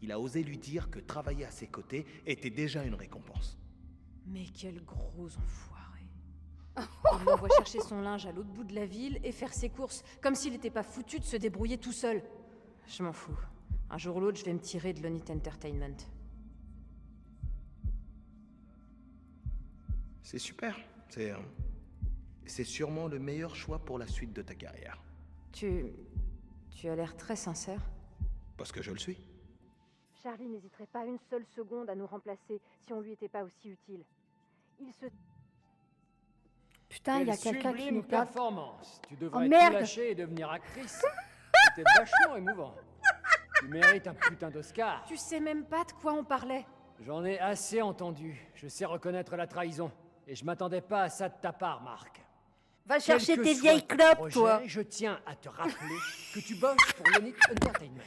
Il a osé lui dire que travailler à ses côtés était déjà une récompense. Mais quel gros enfoiré. Il l'envoie chercher son linge à l'autre bout de la ville et faire ses courses, comme s'il n'était pas foutu de se débrouiller tout seul. Je m'en fous. Un jour ou l'autre, je vais me tirer de l'Onit Entertainment. C'est super. C'est sûrement le meilleur choix pour la suite de ta carrière. Tu as l'air très sincère. Parce que je le suis. Charlie n'hésiterait pas une seule seconde à nous remplacer si on lui était pas aussi utile. Il se... Putain, il y a Quelle quelqu'un qui sublime nous regarde. performance. Tu devrais Oh, tout merde. lâcher et devenir actrice. C'était vachement émouvant. Tu mérites un putain d'Oscar. Tu sais même pas de quoi on parlait. J'en ai assez entendu. Je sais reconnaître la trahison. Et je m'attendais pas à ça de ta part, Marc. Va chercher Quel que tes soit vieilles ton clopes, projet, toi. Je tiens à te rappeler que tu bosses pour l'Onit Entertainment.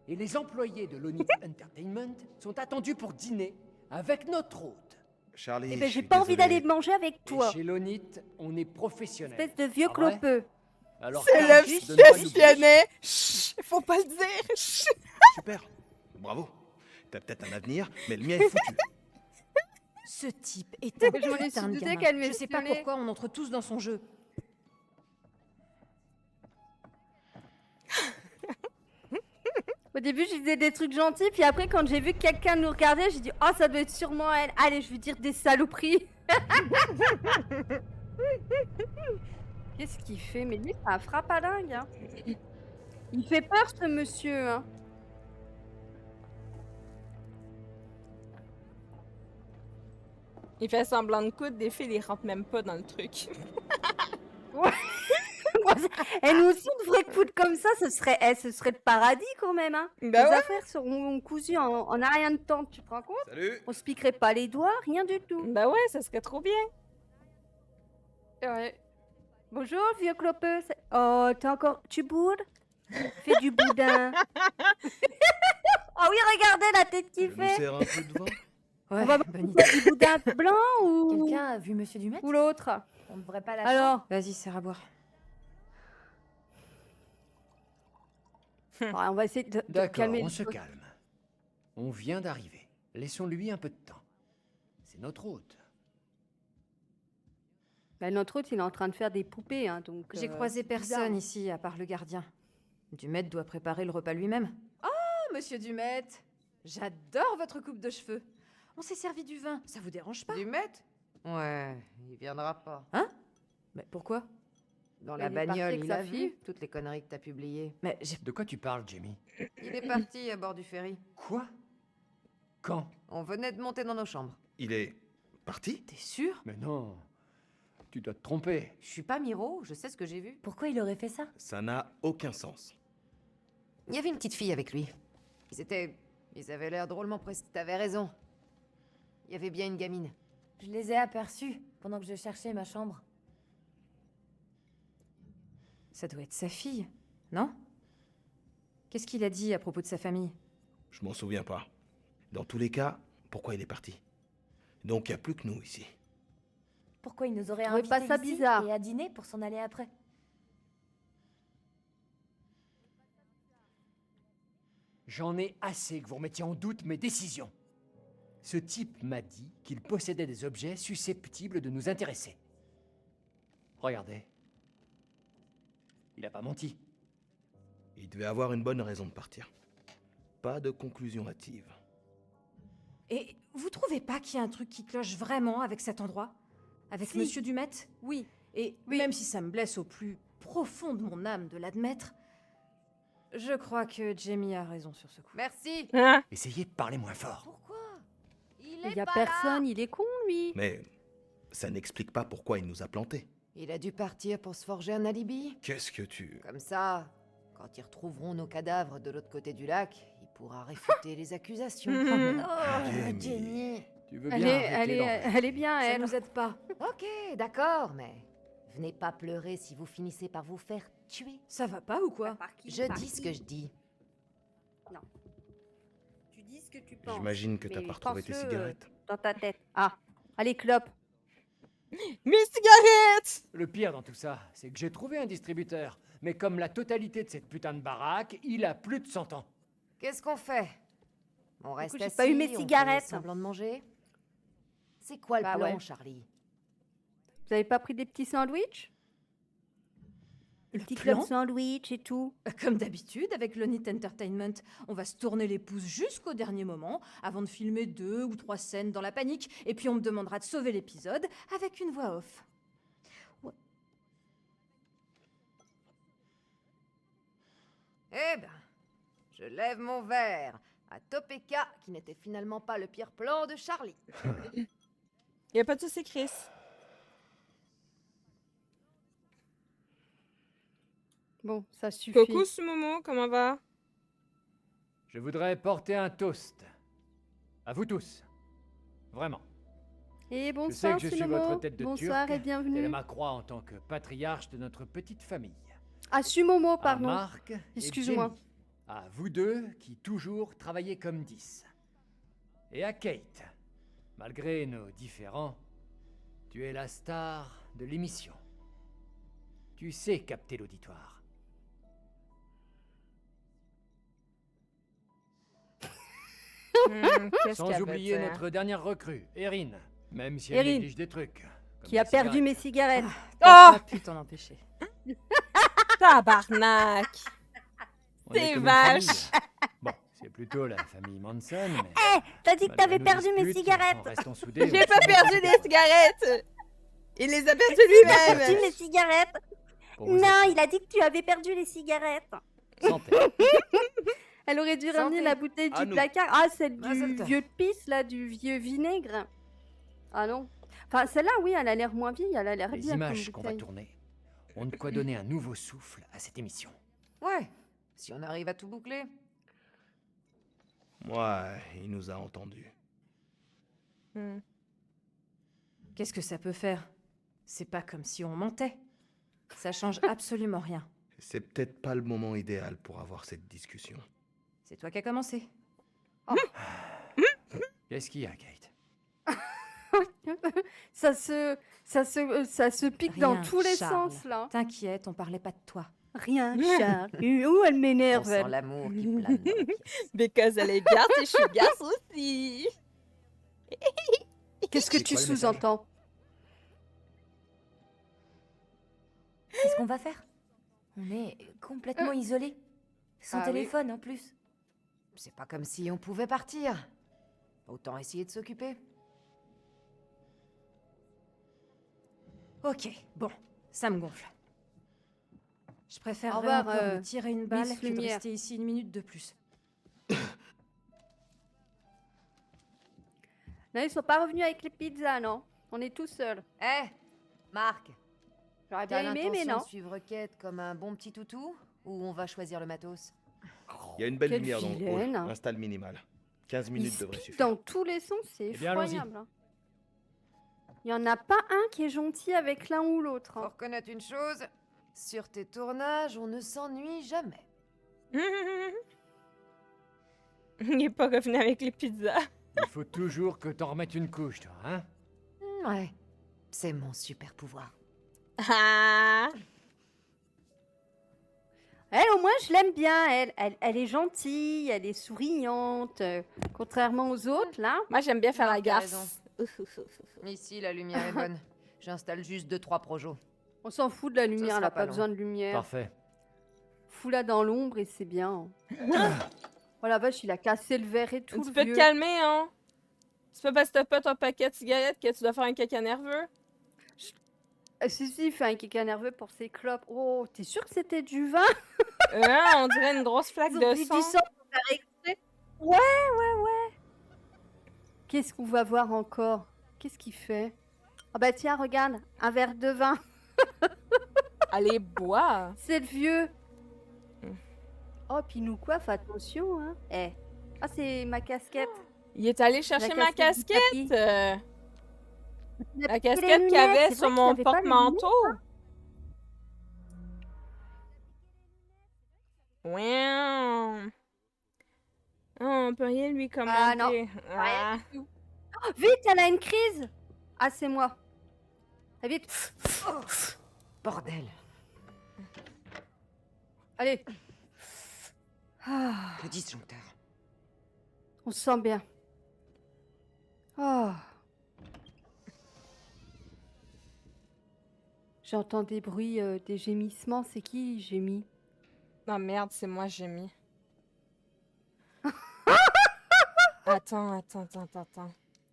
Et les employés de l'Onit Entertainment sont attendus pour dîner avec notre hôte. Charlie, Eh ben, je j'ai suis pas envie désolé. d'aller manger avec Et toi. chez l'Onit, on est professionnel. Espèce de vieux Ah ouais clopeux. Alors, C'est Carl, le donne pas de nous questionnet. Chut, faut pas le dire. Chut. Super. Bravo. T'as peut-être un avenir, mais le mien est foutu. Ce type est un Je m'en suis putain de doutée gamin. qu'elle Je sais pas m'espionnait. pourquoi on entre tous dans son jeu. Au début, je disais des trucs gentils, puis après, quand j'ai vu que quelqu'un nous regardait, j'ai dit « Oh, ça doit être sûrement elle. Allez, je vais dire des saloperies. » Qu'est-ce qu'il fait? Mais lui, c'est un frappe à dingue. Hein. Il fait peur, ce monsieur. Hein. Il fait semblant de coudre, des filles, ils rentrent même pas dans le truc. Et nous aussi, on devrait coudre comme ça, ce serait le paradis quand même. Hein. Ben Les ouais. affaires seront cousues en un rien de temps, tu te rends compte? Salut. On se piquerait pas les doigts, rien du tout. Ben ouais, ça serait trop bien. Ouais. Bonjour, vieux clopeux. Oh, t'es encore... Tu boudes? Fais du boudin. Oh oui, regardez la tête qu'il Je nous fait. sers un peu de vin. Ouais, On va bonne idée. Du boudin blanc ou... Quelqu'un a vu Monsieur Dumet? ou l'autre? On ne devrait pas la... Alors, Vas-y, serre à boire. ouais, on va essayer de D'accord, calmer on les se choses. calme. On vient d'arriver. Laissons-lui un peu de temps. C'est notre hôte. Bah, notre hôte, il est en train de faire des poupées, hein, donc... J'ai croisé c'est bizarre. personne ici, à part le gardien. Dumet doit préparer le repas lui-même. Oh, Monsieur Dumet! J'adore votre coupe de cheveux. On s'est servi du vin, ça vous dérange pas? Dumet? Ouais, il viendra pas. Mais pourquoi? Dans Mais la il est parti bagnole, avec il sa a fille. vu toutes les conneries que t'as publiées. Mais j'ai... De quoi tu parles, Jamie? Il est parti à bord du ferry. Quoi? Quand? On venait de monter dans nos chambres. Il est parti? T'es sûr? Mais non. Tu dois te tromper. Je suis pas Miro, je sais ce que j'ai vu. Pourquoi il aurait fait ça? Ça n'a aucun sens. Il y avait une petite fille avec lui. Ils avaient l'air drôlement pressés. T'avais raison. Il y avait bien une gamine. Je les ai aperçus pendant que je cherchais ma chambre. Ça doit être sa fille, non? Qu'est-ce qu'il a dit à propos de sa famille? Je m'en souviens pas. Dans tous les cas, pourquoi il est parti? Donc il n'y a plus que nous ici. Pourquoi il nous aurait trouvais pas ça bizarre. et à dîner pour s'en aller après? J'en ai assez que vous remettiez en doute mes décisions. Ce type m'a dit qu'il possédait des objets susceptibles de nous intéresser. Regardez. Il a pas menti. Il devait avoir une bonne raison de partir. Pas de conclusion hâtive. Et vous trouvez pas qu'il y a un truc qui cloche vraiment avec cet endroit? Avec Si. Monsieur Dumet? Oui. Et même si ça me blesse au plus profond de mon âme de l'admettre, je crois que Jamie a raison sur ce coup. Merci. Hein? Essayez de parler moins fort. Pourquoi? Il Il est y a pas personne, il est con, lui. Mais ça n'explique pas pourquoi il nous a plantés. là. Il a dû partir pour se forger un alibi. Qu'est-ce que tu... Comme ça, quand ils retrouveront nos cadavres de l'autre côté du lac, il pourra réfuter les accusations. Jamie. Jamie. Tu veux Elle bien est, arrêter l'envers. elle est bien, Ça elle. nous aide pas. Ok, d'accord, mais venez pas pleurer si vous finissez par vous faire tuer. Ça va pas ou quoi? Je dis ce que je dis. Tu dis ce que tu penses. J'imagine que t'as Mais pas retrouvé tes pense-le, cigarettes. dans ta tête. Ah, allez, clope. Mes cigarettes! Le pire dans tout ça, c'est que j'ai trouvé un distributeur. Mais comme la totalité de cette putain de baraque, il a plus de 100 ans. Qu'est-ce qu'on fait? On reste j'ai assis, pas eu mes on fait cigarettes. semblant de manger? C'est quoi le Bah plan, ouais. Charlie? Vous avez pas pris des petits sandwichs? Des Le petits plan clubs sandwich et tout. Comme d'habitude, avec Lonit Entertainment, on va se tourner les pouces jusqu'au dernier moment, avant de filmer 2 ou 3 scènes dans la panique, et puis on me demandera de sauver l'épisode avec une voix off. Eh ben, je lève mon verre à Topeka, qui n'était finalement pas le pire plan de Charlie. Y a pas de souci, Chris. Bon, ça suffit. Coucou, Sumomo, comment va? Je voudrais porter un toast. À vous tous. Vraiment. Et Je sais bonsoir, que je suis Sumomo. votre tête de Bonsoir turc. et bienvenue. Telle ma croix en tant que patriarche de notre petite famille. Ah, Sumomo, pardon. À Marc et Excuse-moi. Jamie. À vous deux qui toujours travaillez comme 10. Et à Kate. Malgré nos différends, tu es la star de l'émission. Tu sais capter l'auditoire. Qu'est-ce Sans qu'elle veut oublier dire? notre dernière recrue, Erin. Même si elle Erin. néglige des trucs. comme Qui a la perdu cigarette. mes cigarettes. Oh! Pas pu t'en empêcher. Tabarnak! On est C'est comme une vache. famille. Bon, c'est plutôt la famille Manson, mais... T'as dit que malgré t'avais nos perdu mes disputes, cigarettes. en restant soudés, J'ai on pas se perdu montre des cigarettes! Il les a perdues T'as perdu lui-même! mes cigarettes. pour vous Non, aider. il a dit que tu avais perdu les cigarettes. Santé. Elle aurait dû ramener Santé. la bouteille À du nous. placard. Ah, celle Ah, du celle-là. vieux pisse, là, du vieux vinaigre. Ah non. Enfin, celle-là, oui, elle a l'air moins vieille, elle a l'air Les bien comme images qu'on va bouteille. tourner ont de quoi donner un nouveau souffle à cette émission. Ouais, si on arrive à tout boucler. Ouais, il nous a entendus. Hmm. Qu'est-ce que ça peut faire? C'est pas comme si on mentait. Ça change absolument rien. C'est peut-être pas le moment idéal pour avoir cette discussion. C'est toi qui as commencé. Qu'est-ce qu'il y a, Kate? Ça se pique dans Rien, tous les Charles. sens, là. T'inquiète, on parlait pas de toi. Rien, Charles. Où elle On m'énerve, sent elle. l'amour qui plane dans la pièce. Because elle est bien, tes sugas aussi! Qu'est-ce que C'est tu quoi le message? sous-entends? Qu'est-ce qu'on va faire? On est complètement isolés. Sans Ah oui. téléphone en plus. C'est pas comme si on pouvait partir. Autant essayer de s'occuper. Ok, bon, ça me gonfle. Je Au préférerais revoir, encore me tirer une balle Miss que de Lumière. rester ici une minute de plus. Non, ils sont pas revenus avec les pizzas, non? On est tout seuls. Eh, Marc, J'aurais t'as bien aimé, mais l'intention non. de suivre Kate comme un bon petit toutou? Ou on va choisir le matos? Il y a une belle Quelle lumière dans le vilaine. hall. Installe minimal. 15 Ils minutes se devrait piquent suffire. dans tous les sens, c'est Eh bien, allons-y. effroyable. Hein. Il y en a pas un qui est gentil avec l'un ou l'autre. Faut Hein. reconnaître une chose, sur tes tournages, on ne s'ennuie jamais. Il est pas revenu avec les pizzas. Il faut toujours que t'en remettes une couche, toi, hein? Ouais, c'est mon super pouvoir. Ah! Elle, au moins, je l'aime bien. Elle est gentille, elle est souriante. Contrairement aux autres, là. Moi, j'aime bien faire Non, la t'as gaffe. Ici, la lumière est bonne. J'installe juste 2-3 projos. On s'en fout de la lumière, sera elle a pas pas long. besoin de lumière. Parfait. Fous-la dans l'ombre et c'est bien. Oh la vache, il a cassé le verre et tout, Tu le peux te vieux. calmer, hein? C'est pas parce que t'as pas ton paquet de cigarettes que tu dois faire un caca nerveux. Si, il fait un caca nerveux pour ses clopes. Oh, t'es sûr que c'était du vin? On dirait une grosse flaque Ils ont de pris sang. du sang pour faire exprès. Ouais. Qu'est-ce qu'on va voir encore? Qu'est-ce qu'il fait? Ah bah tiens, regarde, un verre de vin. Allez, bois. C'est le vieux. Oh, puis il nous coiffe, attention, hein. Eh. Ah, c'est ma casquette. Il est allé chercher ma du casquette. papy. La Les casquette qu'il y lunettes, avait c'est sur vrai mon qu'il avait pas les porte-manteau. Ouais. Oh, on peut rien lui Ah, non. commander. Ah. Oh, vite, elle a une crise. Ah, c'est moi. Ah, vite. Bordel, Allez. Ah, le disjoncteur. on se sent bien. Oh. J'entends des bruits, des gémissements. C'est qui gémit? Non, merde, c'est moi, j'ai mis. Attends.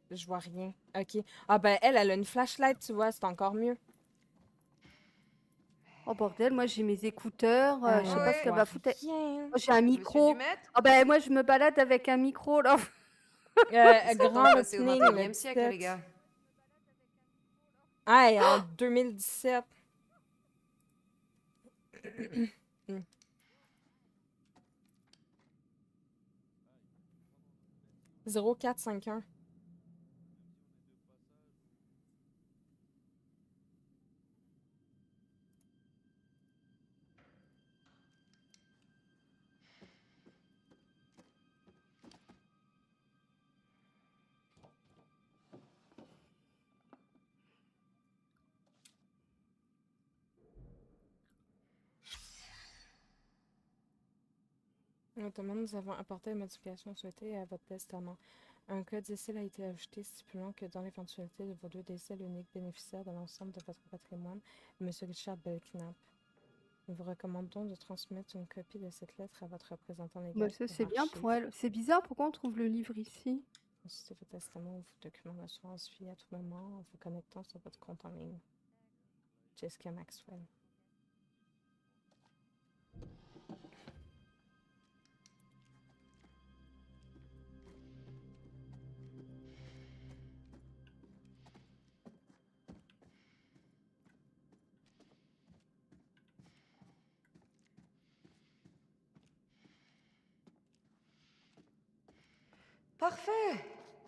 Je vois rien. Ok. Ah ben, elle a une flashlight, tu vois, c'est encore mieux. Oh bordel, moi j'ai mes écouteurs. Je sais pas ce Ouais. qu'elle va foutre. Rien. Moi j'ai un Monsieur micro. Dumaître, Ah ben moi je me balade avec un micro là. il serait temps Grand de passer au opening, 21e le siècle, 17. les gars. Ah, et en 2017. 0451. Notamment, nous avons apporté les modifications souhaitées à votre testament. Un code décès a été ajouté stipulant que dans l'éventualité de vos deux décès, l'unique bénéficiaire de l'ensemble de votre patrimoine est M. Richard Belknap. Nous vous recommandons de transmettre une copie de cette lettre à votre représentant légal. Bah, ça pour c'est bien archives. pour elle. C'est bizarre, pourquoi on trouve le livre ici? Consultez votre testament ou vos documents d'assurance vie à tout moment en vous connectant sur votre compte en ligne. Jessica Maxwell. Parfait.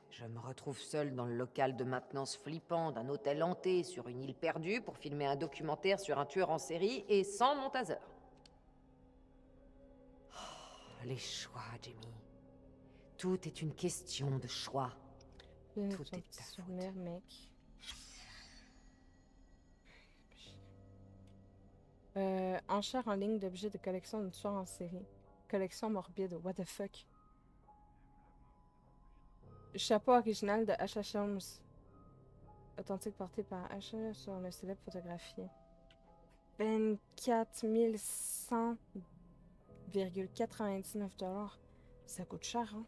Je me retrouve seule dans le local de maintenance flippant d'un hôtel hanté sur une île perdue pour filmer un documentaire sur un tueur en série et sans mon taser. Oh, les choix, Jamie. Tout est une question de choix. Tout Tout est est petit ta faute. souvenir, mec. Enchère en ligne d'objets de collection d'une tueur en série. Collection morbide, what the fuck. Chapeau original de H.H. Holmes. Authentique porté par H sur le célèbre photographié. 24 100,99 $. Ça coûte cher, hein?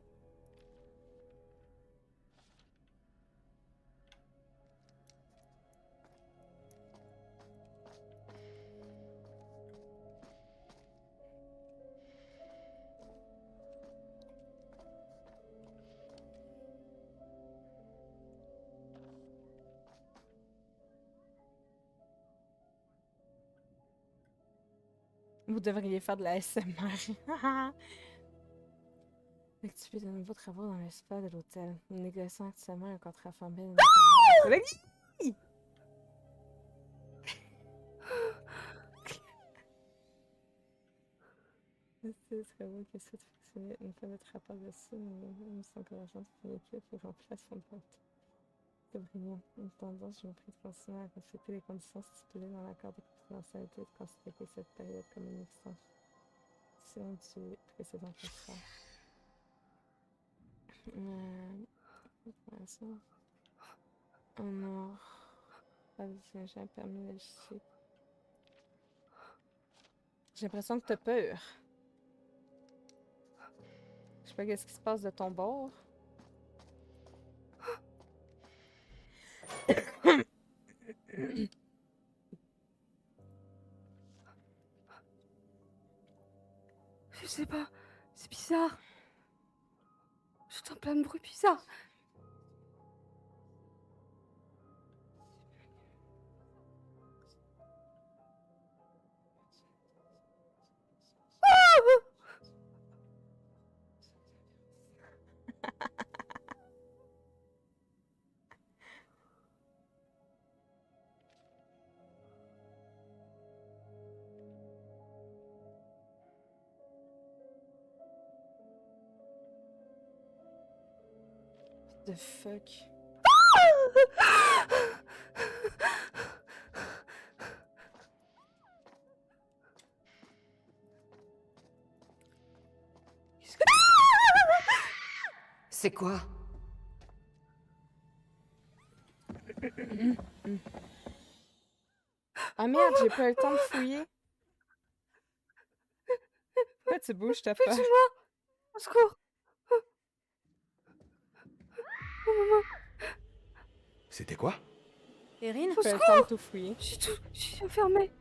Vous devriez faire de la SMR. Activer de nouveaux travaux dans le spa de l'hôtel. Nous négocions actuellement un contrat formel. Avec qui? C'est très beau que ça fonctionne. Une fois notre rapport dessus, nous sommes convergents de une équipe pour remplacer son pote. C'est brillant. En attendant, je vous prie de continuer à respecter les conditions stipulées dans l'accord de confidentialité et de considérer cette période comme une extension du précédent contrat. Ça. Non. Pas de siège permis logistique. J'ai l'impression que t'as peur. Je sais pas qu'est-ce qui se passe de ton bord. Je sais pas, c'est bizarre. J'entends plein de bruits bizarres. The fuck? C'est quoi? Ah merde, j'ai pas eu le temps de fouiller. Pourquoi tu bouges, t'as peur? Au secours. C'était quoi? Erin, J'ai pas eu le temps de tout fouiller. Je suis enfermée.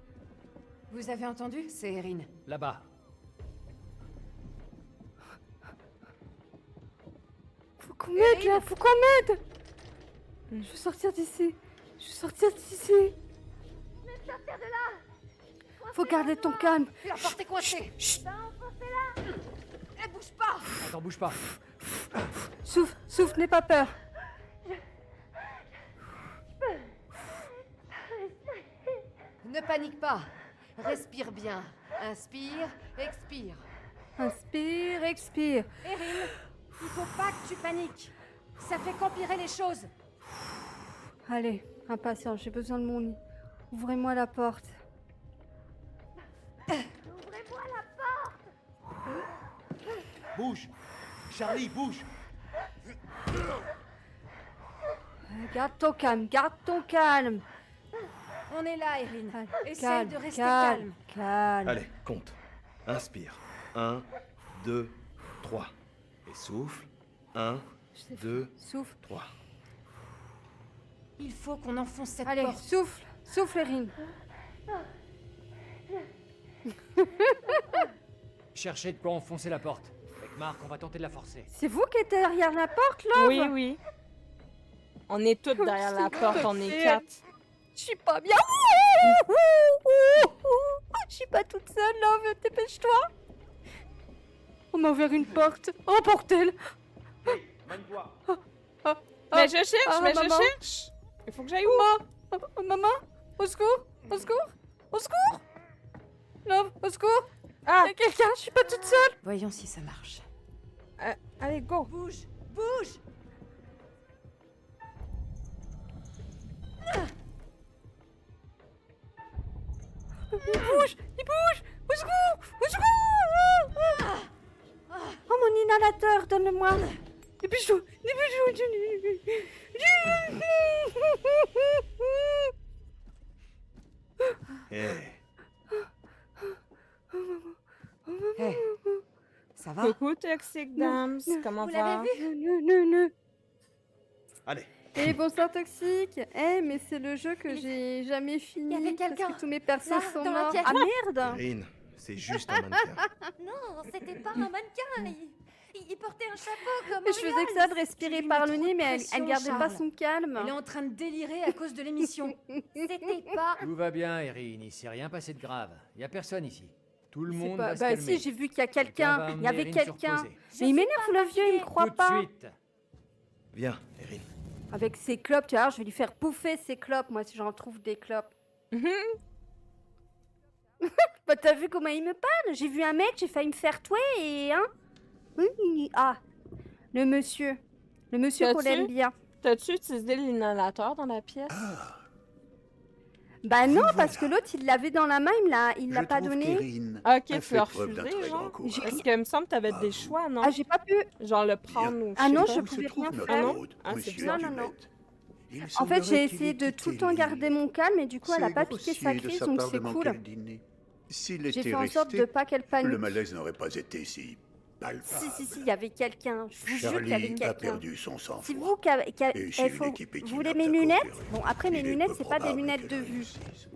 vous avez entendu? C'est Erin. Là-bas. Faut qu'on m'aide là, faut qu'on m'aide. Je veux sortir d'ici. Je veux sortir d'ici. Faut garder ton calme. La porte est coincée. Chut. Elle bouge pas. Attends, bouge pas. Souffle, souffle, n'aie pas peur. Ne panique pas. Respire bien. Inspire, expire. Inspire, expire. Erin, il faut pas que tu paniques. Ça fait qu'empirer les choses. Allez, impatient, j'ai besoin de mon lit. Ouvrez-moi la porte. Bouge! Charlie, bouge! Garde ton calme, garde ton calme. On est là, Erin. Allez, Essaye de rester calme. calme. Allez, compte. Inspire. 1, 2, 3. Et souffle. 1, Je sais 2, Souffle. 3. Il faut qu'on enfonce cette Allez, porte. souffle, souffle, Erin. Cherchez de quoi enfoncer la porte. Avec Marc, on va tenter de la forcer. C'est vous qui êtes derrière la porte, là? Oui, oui. On est toutes derrière la porte, on est 4. Je suis pas bien. Je suis pas toute seule, là. Dépêche-toi. On m'a ouvert une porte. Oh, bordel. Mène-toi. Mais je cherche, ah, mais maman. je cherche. Il faut que j'aille où? Maman, au secours, au secours, au secours. Love, au secours. Ah, Y'a quelqu'un, je suis pas toute seule. Voyons si ça marche. allez, go. Bouge, bouge. Il bouge, au secours, au secours. Oh, mon inhalateur, donne-le-moi. Dépêche-toi, Eh, Hé, ça va? Coucou, Toxic Dams. Comment Vous va? l'avez vu? allez. Et bonsoir Toxique. Eh, mais c'est le jeu que j'ai jamais fini. y avait parce quelqu'un, que tous mes persos là, sont dans la morts. pièce. Ah merde. Erin, c'est juste un mannequin. Non, c'était pas un mannequin. Il portait un chapeau comme Je faisais que ça de respirer Tu lui par mets le trop nez, de mais elle pression, gardait pas Charles. son calme. Elle est en train de délirer à cause de l'émission. C'était pas... Tout va bien, Erin. Il s'est rien passé de grave. Y a personne ici. Tout le C'est monde pas- va se Bah calmer. si, j'ai vu qu'il y a Quelqu'un quelqu'un. va Il y emmener avait Erin se quelqu'un. reposer. Mais il m'énerve le vieux, il me croit Tout de pas. suite. Viens, Erin. Avec ses clopes, tu vois, je vais lui faire bouffer ses clopes, moi, si j'en trouve des clopes. Bah, t'as vu comment il me parle? J'ai vu un mec, j'ai failli me faire tuer et... Hein? Ah, le monsieur. Le monsieur qu'on T'as-tu? aime bien. T'as-tu utilisé l'inhalateur dans la pièce? Bah non, parce que l'autre, il l'avait dans la main, il l'a pas donné. Ok, Elle tu fait l'as preuve d'un refusé, très grand genre? courage. Parce que il me semble que t'avais des choix, non? Ah, j'ai pas pu. Genre le prendre ou Ah je non, sais je pas. pouvais rien notre faire. hôte, Ah, c'est monsieur bizarre. Non, non, non. Dumet. Il En fait, semblerait j'ai qu'il essayé ait de quitté tout le temps l'île. garder mon calme et du coup, elle a C'est pas piqué sa grossier de crise, sa donc part de c'est manquer cool. le dîner. S'il J'ai était fait en sorte de resté, pas qu'elle panique. le malaise n'aurait pas été si palpable. Si, il y avait quelqu'un. Je vous jure qu'il y avait Charlie a quelqu'un. perdu son C'est sang-froid. vous qui avez... Et si eh, une faut- équipe est Vous voulez inapte mes à lunettes? coopérer, Bon, après, mes il est lunettes, peu c'est pas des probable lunettes de qu'elle vue. réussisse.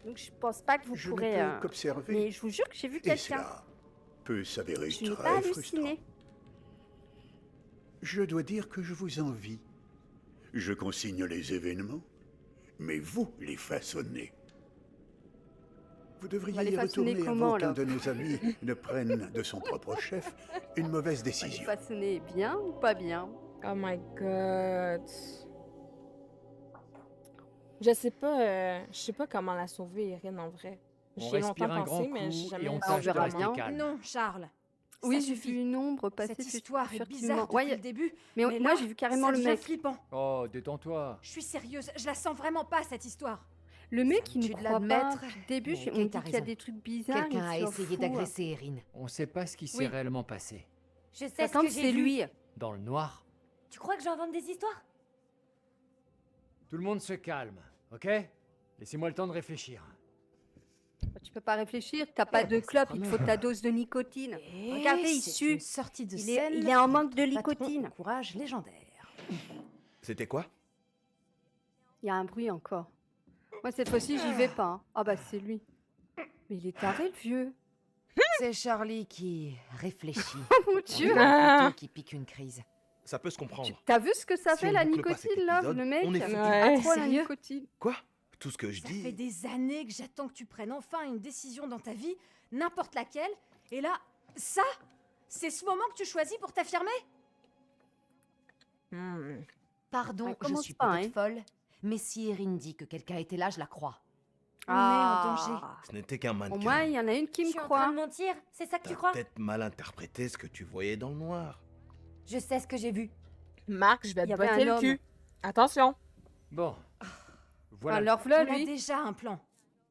Donc, je pense pas que vous Je ne pourrez... peux qu'observer. Mais je vous jure que j'ai vu Et quelqu'un. cela peut s'avérer Je n'ai pas très frustrant. halluciné. Je dois dire que je vous envie. Je consigne les événements, mais vous les façonnez. Vous va les devriez y façonner retourner comment, avant qu'un là de nos amis ne prenne de son propre chef une mauvaise décision. Façonné bien ou pas bien? Oh my god. Je sais pas comment la sauver, Erin, en vrai. On J'y ai respire longtemps un grand pensé, mais coup j'ai et jamais on on tâche de verra rester bien. calme. Non, Charles. Oui, Ça j'ai suffit. vu une ombre passer Cette histoire est furtivement. bizarre depuis Ouais, le début. mais mais moi, là, j'ai vu carrément ça le devient mec. flippant. Oh, détends-toi. Je suis sérieuse, je la sens vraiment pas, cette histoire. Le mec, il Tu ne de croit pas. l'admettre. Depuis le début, Mais on ok, dit t'as qu'il y a raison. des trucs bizarres. Quelqu'un a il s'en essayé fout. d'agresser Erin. On sait pas ce qui s'est Oui. réellement passé. Je sais Ça ce semble que que j'ai c'est vu. lui. Dans le noir, Tu crois que j'invente des histoires? tout le monde se calme, ok? Laissez-moi le temps de réfléchir. Je peux pas réfléchir. T'as pas de c'est clope, quand il te même- faut ta dose de nicotine. Et Regardez, il c'est sue. une sortie de Il scène. est en de manque de notre patron nicotine. au courage légendaire. C'était quoi? Il y a un bruit encore. Moi, cette fois-ci, j'y vais pas. Hein. Ah bah, c'est lui. Mais il est taré, le vieux. C'est Charlie qui réfléchit. Oh mon On Dieu. dirait un couteau qui pique une crise. Ça peut se comprendre. T'as vu ce que ça Si fait, on la boucle pas cet nicotine, là, épisode, le mec on est foutu. Ouais. Ah, trop, la Sérieux nicotine. Quoi? Tout ce que je Ça dis... fait des années que j'attends que tu prennes enfin une décision dans ta vie, n'importe laquelle. Et là, ça, c'est ce moment que tu choisis pour t'affirmer? Pardon, Ça je commence suis pas, peut-être folle, mais si Erin dit que quelqu'un était là, je la crois. On est en danger. Ce n'était qu'un mannequin. Au moins, il y en a une qui Je me suis en croit. train de mentir, c'est ça que tu T'as crois? peut-être mal interprété ce que tu voyais dans le noir. Je sais ce que j'ai vu. Marc, je vais Il y te avait botter un le homme. cul. Attention. Bon. Voilà. Alors, voilà, On a lui. déjà un plan.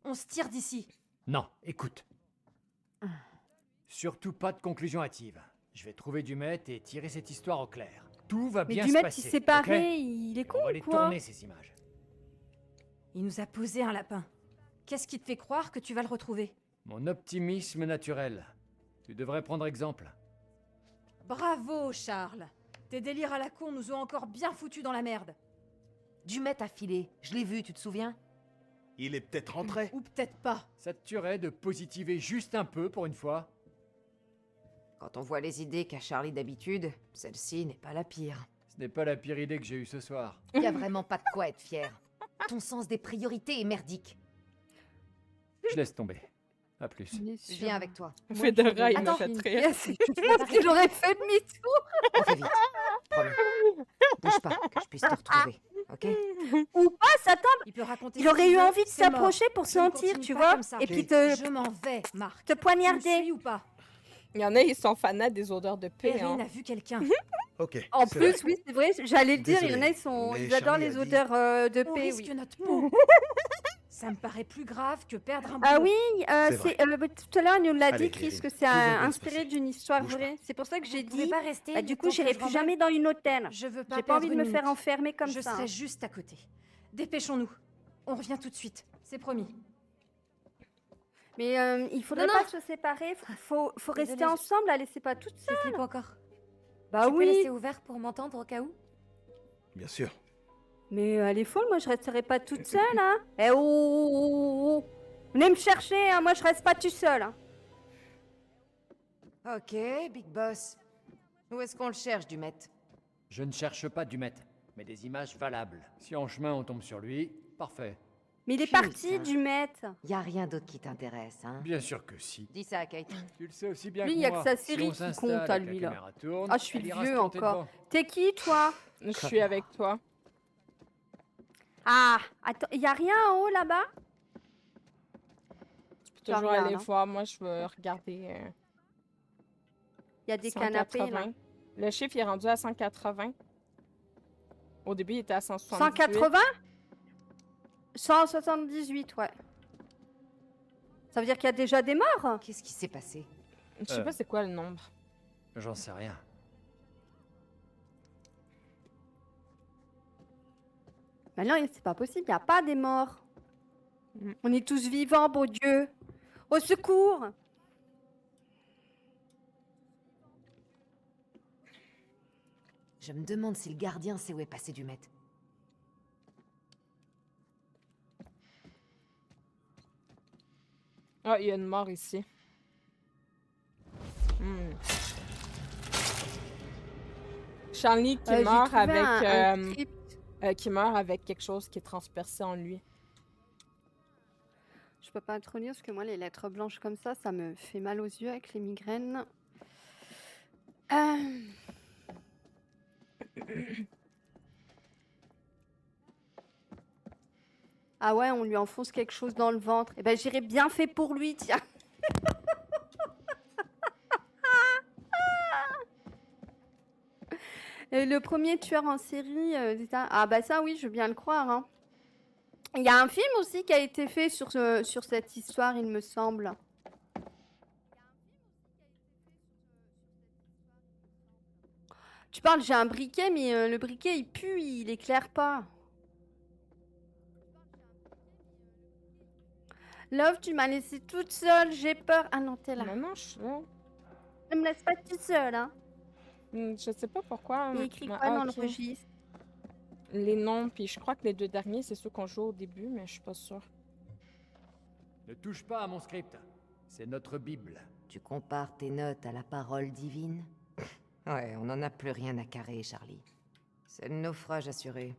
On se tire d'ici. Non, écoute. Surtout pas de conclusion hâtive. Je vais trouver Dumet et tirer cette histoire au clair. Tout va Mais bien du se mec passer. qui s'est barré, ok il est con On va ou les quoi? tourner, ces images. Il nous a posé un lapin. Qu'est-ce qui te fait croire que tu vas le retrouver? Mon optimisme naturel. Tu devrais prendre exemple. Bravo, Charles. Tes délires à la con nous ont encore bien foutus dans la merde. Dumet a filé, je l'ai vu, tu te souviens? Il est peut-être rentré. Ou peut-être pas. Ça te tuerait de positiver juste un peu pour une fois? Quand on voit les idées qu'a Charlie d'habitude, celle-ci n'est pas la pire. Ce n'est pas la pire idée que j'ai eue ce soir. Y a vraiment pas de quoi être fier. Ton sens des priorités est merdique. Je laisse tomber. À plus. Je viens avec toi. Fedora, il m'a Attends, fait Une rire. pièce, je pense qu'il aurait fait demi-tour. On fait vite. Promis. Bouge pas, que je puisse te retrouver. Ok? Ou pas, ça tombe. Il peut raconter. Il ce aurait qu'il eu veut, envie de c'est mort. s'approcher pour Je ne sentir, continue tu pas vois, comme ça. et puis te Je m'en vais, Marc. te Tu me poignarder. suis ou pas? Il y en a, ils sont fanats des odeurs de paix. Perrine Hein. a vu quelqu'un. Ok. En c'est plus, vrai. oui, c'est vrai, j'allais le dire, il y en a, Désolé, mais ils adorent Charlie les a dit- odeurs de On paix, risque oui. notre peau. Ça me paraît plus grave que perdre un Ah boulot. oui, C'est vrai. tout à l'heure, il nous l'a Allez, dit, Chris, Erin, que c'est tout va bien se inspiré passer. d'une histoire Bouge vraie. C'est pour ça que j'ai Vous pouvez dit, pas rester. bah, du le coup, temps que j'irai je plus remballe. jamais dans une hôtel. Je veux pas J'ai pas envie de perdre me une faire minute. enfermer comme Je ça. serai hein. juste à côté. Dépêchons-nous. On revient tout de suite. C'est promis. Mais il faudrait Non, pas non. se séparer, faut Désolée, rester je- ensemble, la laissez pas toute seule. Je flippe encore. Bah tu peux oui, laisser ouvert pour m'entendre au cas où? Bien sûr. mais elle est folle, moi je resterai pas toute seule, hein. Eh oh, oh, oh, oh. Venez me chercher, hein, moi je reste pas toute seule. Hein. Ok, Big Boss. Où est-ce qu'on le cherche, Dumet? Je ne cherche pas Dumet, mais des images valables. Si en chemin on tombe sur lui, parfait. Mais il est Putain. parti du maître. Y a rien d'autre qui t'intéresse, hein? Bien sûr que si. Dis ça à Kate. Tu le sais aussi bien Lui, que il y a moi. que sa Si série on qui s'installe compte à et que la lui, là. caméra tourne, Ah, je suis elle le ira se vieux planter encore. devant. T'es qui, toi? Je suis avec toi. Ah, attends, il y a rien en haut là-bas? Tu peux Tu toujours regardes, aller hein. voir. Moi, je veux regarder. Il y a des canapés, là. 180. Le chiffre il est rendu à 180. Au début, il était à 178. 180? 178, ouais. Ça veut dire qu'il y a déjà des morts? Qu'est-ce qui s'est passé? Je sais pas c'est quoi le nombre. J'en sais rien. Mais non, c'est pas possible, il n'y a pas des morts. Mm. On est tous vivants, beau Dieu. Au secours! Je me demande si le gardien sait où est passé Dumet. Ah, il y a une mort ici. Charlie qui J'ai meurt trouvé avec un crypte. qui meurt avec quelque chose qui est transpercé en lui. Je peux pas trop lire parce que moi, les lettres blanches comme ça me fait mal aux yeux avec les migraines. Ah ouais, on lui enfonce quelque chose dans le ventre. Eh ben, j'irais bien fait pour lui, tiens. Et le premier tueur en série, ah bah ça oui, je veux bien le croire. Hein. Il y a un film aussi qui a été fait sur cette histoire, il me semble. Tu parles, j'ai un briquet, mais le briquet il pue, il éclaire pas. Love, tu m'as laissée toute seule, j'ai peur. Ah non, t'es là. Non, non, je suis là. Ne me laisse pas toute seule, hein. Je sais pas pourquoi. Il y a écrit quoi Ah, dans le ok. registre? Les noms, puis je crois que les 2 derniers, c'est ceux qu'on joue au début, mais je suis pas sûre. Ne touche pas à mon script. C'est notre Bible. Tu compares tes notes à la parole divine? Ouais, on n'en a plus rien à carrer, Charlie. C'est le naufrage assuré.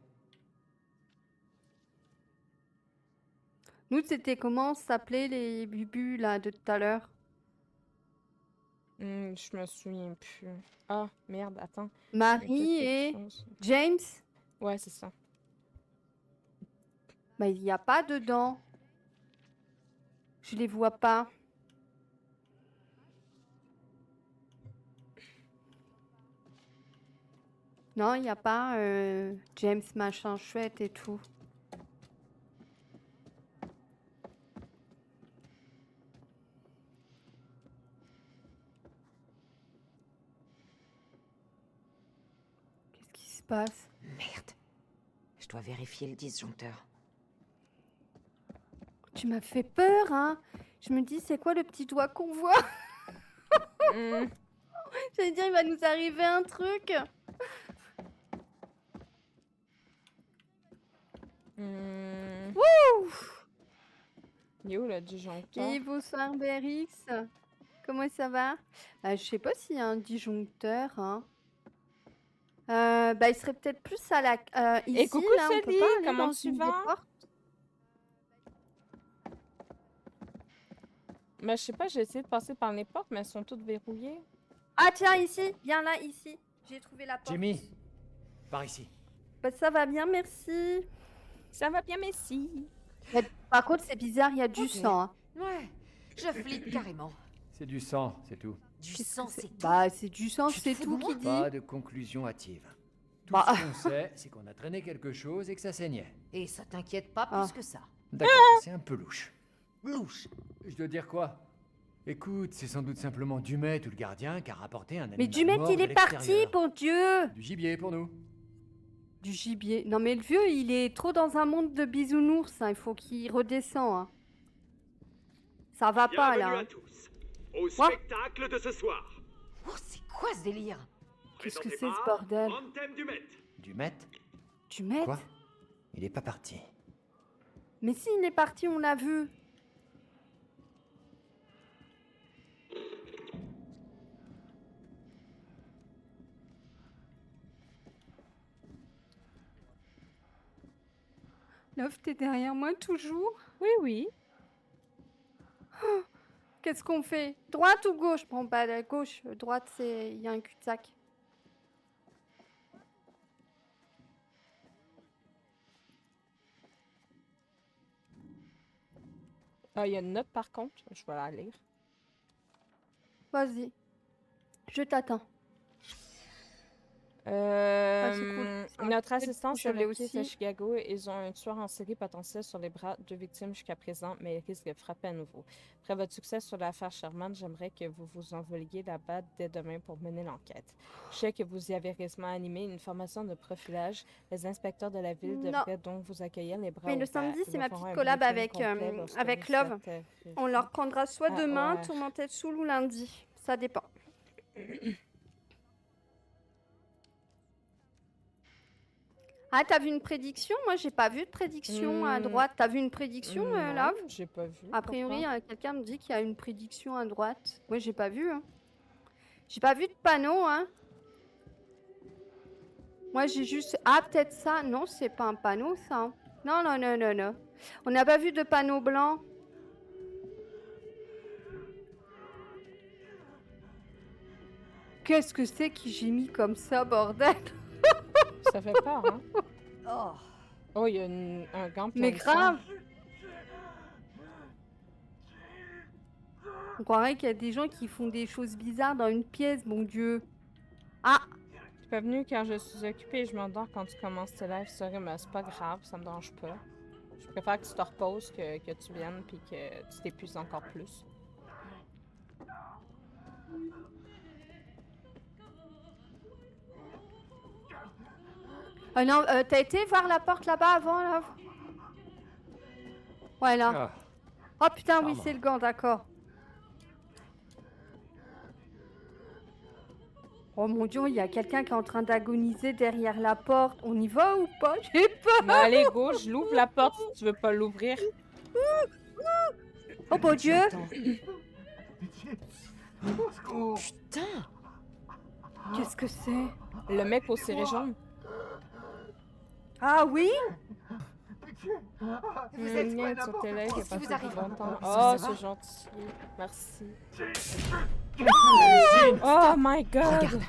Nous, c'était comment s'appelaient les bubus, là, de tout à l'heure? Je me souviens plus. Ah, merde, attends. Il y a Marie peut-être et quelque chose. James? Ouais, c'est ça. Bah, il n'y a pas dedans. Je les vois pas. Non, il n'y a pas James machin chouette et tout. Qu'est-ce qui se passe? Merde. Je dois vérifier le disjoncteur. Tu m'as fait peur, hein? Je me dis, c'est quoi le petit doigt qu'on voit? Hmm. J'allais dire, il va nous arriver un truc. Wouh! Il est où le disjoncteur? Et bonsoir BRX. Comment ça va? Je sais pas s'il y a un disjoncteur, hein. Il serait peut-être plus à la ici, Et coucou là, on peut Sully, pas aller comment dans tu une des vas? portes? Mais je sais pas, j'ai essayé de passer par les portes, mais elles sont toutes verrouillées. Ah tiens, ici, viens là, ici. J'ai trouvé la porte. Jimmy, par ici. Bah, ça va bien, merci. Ça va bien, merci. Par contre, c'est bizarre, il y a du Ok. sang, hein. Ouais, je flippe carrément. C'est du sang, c'est tout. Du Qu'est-ce sang, que c'est tout. Bah, c'est du sang, Tu te c'est fous tout de qui moi dit. Pas de conclusion hâtive. Tout Bah. ce qu'on sait, c'est qu'on a traîné quelque chose et que ça saignait. Et ça t'inquiète pas Ah. plus que ça. D'accord, c'est un peu louche. Louche. Je dois dire quoi? Écoute, c'est sans doute simplement Dumet ou le gardien qui a rapporté un animal Mais Dumet, mort il de est parti, l'extérieur. bon Dieu. Du gibier pour nous. Du gibier. Non, mais le vieux, il est trop dans un monde de bisounours, hein. Il faut qu'il redescende, hein. Ça va pas, là. Bienvenue hein. à tous au Quoi spectacle de ce soir. Oh, c'est quoi ce délire? Qu'est-ce que Présenté c'est, ce par bordel? Anthem Dumet. Dumet? Tu m'aides? Quoi? Il est pas parti. Mais si, il est parti, on l'a vu. Love, t'es derrière moi toujours? Oui, oui. Qu'est-ce qu'on fait? Droite ou gauche? Bon, bah, la gauche. Droite, c'est... Il y a un cul-de-sac. Ah, il y a une note par contre, je vais la lire. Vas-y. Je t'attends. c'est cool. Ça. Notre assistance Je est l'ai localisée à aussi. Chicago et ils ont un tueur en série potentiel sur les bras, 2 victimes jusqu'à présent, mais il risque de frapper à nouveau. Après votre succès sur l'affaire Sherman, j'aimerais que vous vous envoliez là-bas dès demain pour mener l'enquête. Je sais que vous y avez récemment animé une formation de profilage. Les inspecteurs de la ville Non. devraient donc vous accueillir les bras Mais le ouverts. samedi, Ils c'est vous ma feront petite un collab briefing avec, complet lorsque avec vous Love. souhaitez On leur prendra soit Ah, demain, ouais. tourmenté de Soul ou lundi. Ça dépend. Ah, t'as vu une prédiction? Moi, j'ai pas vu de prédiction à droite. T'as vu une prédiction, Non, Love? j'ai pas vu. A priori, pourquoi? quelqu'un me dit qu'il y a une prédiction à droite. Moi, j'ai pas vu. Hein. J'ai pas vu de panneau. Hein. Moi, j'ai juste... Ah, peut-être ça. Non, c'est pas un panneau, ça. hein. Non, non, non, non, non. On n'a pas vu de panneau blanc. Qu'est-ce que c'est que j'ai mis comme ça, bordel? Ça fait peur, hein? Oh, Oh, il y a un gant plein Mais de sang. grave. On croirait qu'il y a des gens qui font des choses bizarres dans une pièce, mon Dieu. Ah, Tu peux venir quand je suis occupée et je m'endors quand tu commences tes lives, sorry, mais c'est pas grave, ça me dérange pas. Je préfère que tu te reposes que tu viennes puis que tu t'épuises encore plus. non, t'as été voir la porte là-bas avant, là? Ouais, là. Ah, Oh putain, oui, Charmant. c'est le gant, d'accord. Oh mon dieu, il y a quelqu'un qui est en train d'agoniser derrière la porte. On y va ou pas? J'ai peur. Mais allez, go, je l'ouvre la porte si tu veux pas l'ouvrir. Oh mon dieu. J'entends. Putain! Qu'est-ce que c'est? Le mec au ciré jaune. Ah oui? Vous êtes Mignon sur tes lèvres, Qu'est-ce qui vous pas arrive? longtemps. Ça Oh, va? c'est gentil. Merci. Oh my god!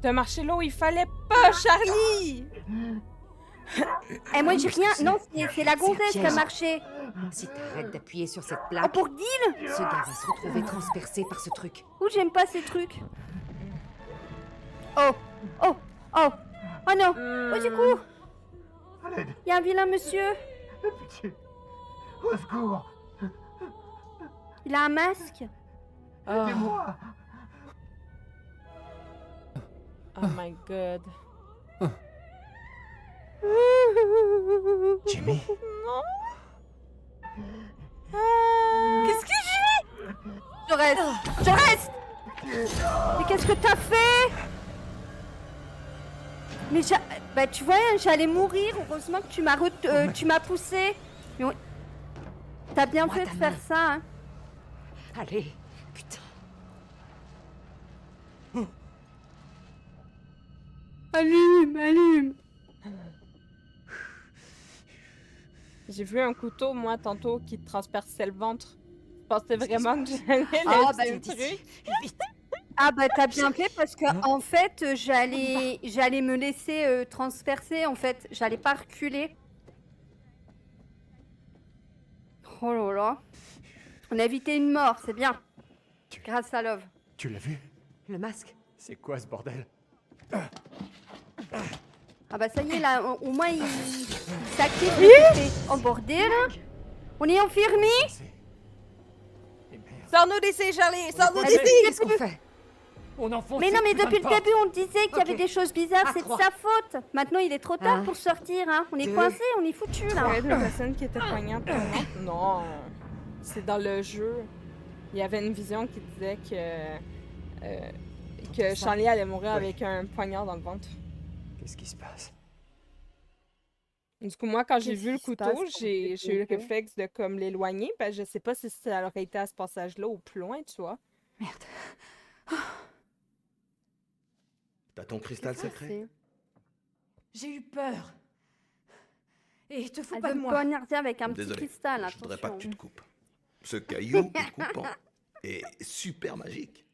T'as marché là où il fallait pas, Charlie! Eh, moi j'ai rien. Non, c'est la gonzesse qui a piège. marché. Si t'arrêtes d'appuyer sur cette Oh, plaque, pour Gil? ce gars va se retrouver transpercé par ce truc. Ouh, j'aime pas ces trucs. Oh, oh, oh. Oh non. Oh, du coup. Il y a un vilain monsieur. Au secours! Il a un masque. Aidez-moi! Oh my god. Jimmy, Qu'est-ce que j'ai? Je reste. Je reste. Mais qu'est-ce que t'as fait? Mais bah tu vois, j'allais mourir. Heureusement que tu m'as poussé. Mais t'as bien Moi, fait ta de faire main. ça. Hein. Allez, putain. Allume, allume. J'ai vu un couteau, moi, tantôt, qui te transperçait le ventre. Je pensais vraiment que j'allais Ah, le bah, petit truc. Ah bah t'as bien fait parce que en fait j'allais me laisser transpercer en fait, j'allais pas reculer. Oh là là. On a évité une mort, c'est bien. Grâce à Love. tu l'as vu? Le masque. C'est quoi ce bordel? Ah bah ça y est là, au moins il s'active le côté. Oh bordel. On est enfermés. Et merde. Sors-nous d'ici, Charlie! Sors-nous Ah, d'ici! Qu'est-ce qu'on fait? On enfonce Mais non mais depuis le début on disait qu'il y avait Ok. des choses bizarres, À c'est de trois. sa faute. Maintenant il est trop tard Un, pour sortir hein. On est deux. coincés, on est foutus Il y là. avait une personne qui était poignante. Non, c'est dans le jeu. Il y avait une vision qui disait que Charlie allait mourir avec un poignard dans le ventre. Qu'est-ce qui se passe? Du coup, moi, quand j'ai Qu'est-ce vu le qui se couteau, passe pour j'ai eu le découvrir? réflexe de comme l'éloigner, parce que je sais pas si ça aurait été à ce passage-là ou plus loin, tu vois. Merde. T'as ton cristal secret? C'est- J'ai eu peur. Et te fous Elle pas veut de me moi. poignarder avec un petit Désolé, cristal, je voudrais pas que tu attention. te coupes. Ce caillou coupant est super magique.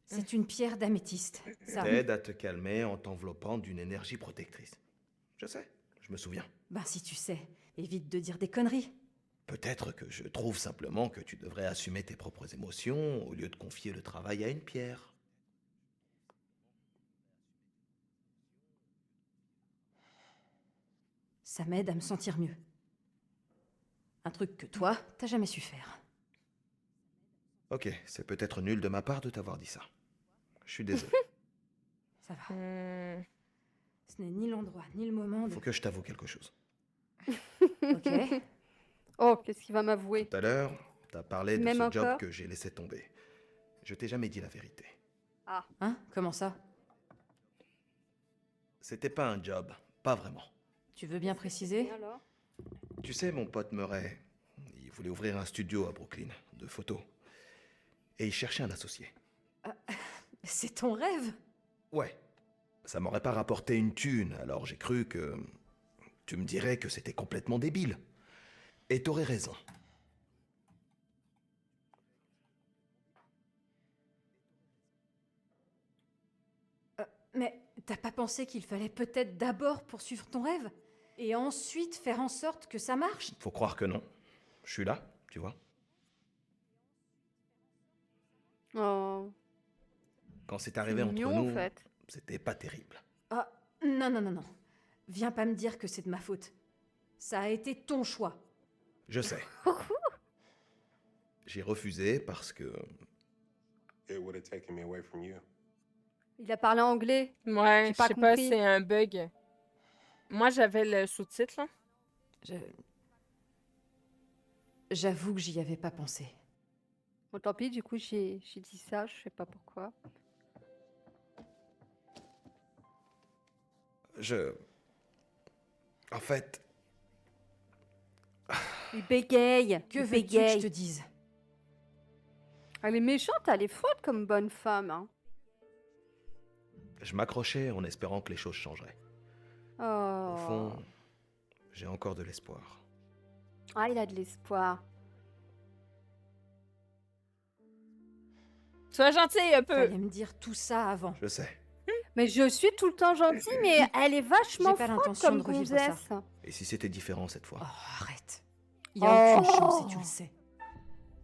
C'est une pierre d'améthyste. Ça. T'aide à te calmer en t'enveloppant d'une énergie protectrice. Je sais, je me souviens. Ben si tu sais, évite de dire des conneries. Peut-être que je trouve simplement que tu devrais assumer tes propres émotions au lieu de confier le travail à une pierre. Ça m'aide à me sentir mieux. Un truc que toi, t'as jamais su faire. Ok, c'est peut-être nul de ma part de t'avoir dit ça. Je suis désolé. Ça va. Hmm. Ce n'est ni l'endroit, ni le moment de... Faut que je t'avoue quelque chose. Ok. Oh, qu'est-ce qu'il va m'avouer? Tout à l'heure, t'as parlé de Même ce job encore que j'ai laissé tomber. Je t'ai jamais dit la vérité. Hein? Comment ça? C'était pas un job, pas vraiment. Tu veux bien préciser? Alors? Tu sais, mon pote Murray, il voulait ouvrir un studio à Brooklyn, de photos. Et il cherchait un associé. C'est ton rêve? Ouais. Ça m'aurait pas rapporté une thune, alors j'ai cru que... Tu me dirais que c'était complètement débile. Et t'aurais raison. Mais t'as pas pensé qu'il fallait peut-être d'abord poursuivre ton rêve? Et ensuite faire en sorte que ça marche? Faut croire que non. Je suis là, tu vois. Oh, Quand c'est c'est arrivé entre mignon nous, en fait. c'était pas terrible. Ah, non, non, non, non. Viens pas me dire que c'est de ma faute. Ça a été ton choix. Je sais. J'ai refusé parce que... It would have taken me away from you. Il a parlé anglais. Ouais, J'ai je pas sais pas, compris. c'est un bug. Moi, j'avais le sous-titre, là. J'avoue que j'y avais pas pensé. Bon, tant pis, du coup, j'ai dit ça, je sais pas pourquoi. En fait, Il bégaye. Que il veux-tu que je bégaye. te dise? Elle est méchante, elle est forte comme bonne femme. Hein. je m'accrochais en espérant que les choses changeraient. Oh. Au fond, j'ai encore de l'espoir. Ah, il a de l'espoir. Sois gentil un peu. Fallait me dire tout ça avant. Je sais. Mais je suis tout le temps gentille, mais elle est vachement J'ai pas forte l'intention comme de revivre ça. gonzesse. Et si c'était différent cette fois? Oh, arrête. Il y a aucune Oh. chance et tu le sais.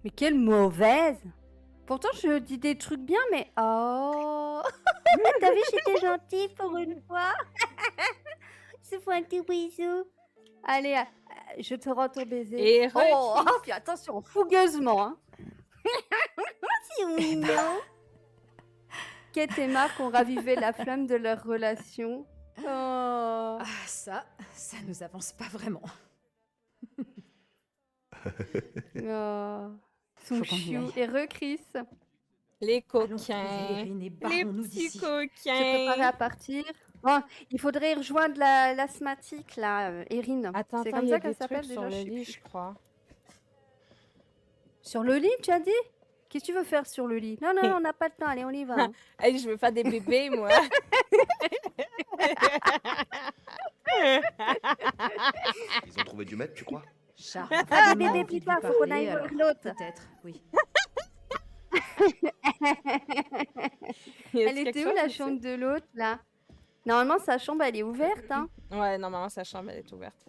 Mais quelle mauvaise. Pourtant, je dis des trucs bien, mais... Oh. T'as vu, j'étais gentille pour une fois. Je fais un petit bisou. Allez, je te rends ton baiser. Et oh, puis attention, fougueusement. Hein. C'est mignon. Kate et Marc ont ravivé la flamme de leur relation. Oh. Ah, ça nous avance pas vraiment. Oh. Son Faut qu'on y chou. aille. Heureux, Chris. Les Allons trouver coquins. Erin et Les barrons-nous petits d'ici. Se préparer coquins. à partir. Bon, il faudrait rejoindre l'asthmatique, là, Erin. Attends, C'est attends, comme il y ça a qu'elle des trucs s'appelle sur déjà, le je sais lit, plus. je crois. Sur le lit, tu as dit? Qu'est-ce que tu veux faire sur le lit? Non, non, on n'a pas le temps, allez, on y va. Hein. Allez, je veux faire des bébés, moi. Ils ont trouvé du maître, tu crois? Charles, Ah, vraiment bébé, envie de plus lui tard, faut qu'on parler, aille voir alors l'autre. peut-être, oui. Elle était où la chambre de l'autre, là? Normalement, sa chambre, elle est ouverte, hein? Ouais, normalement, sa chambre, elle est ouverte.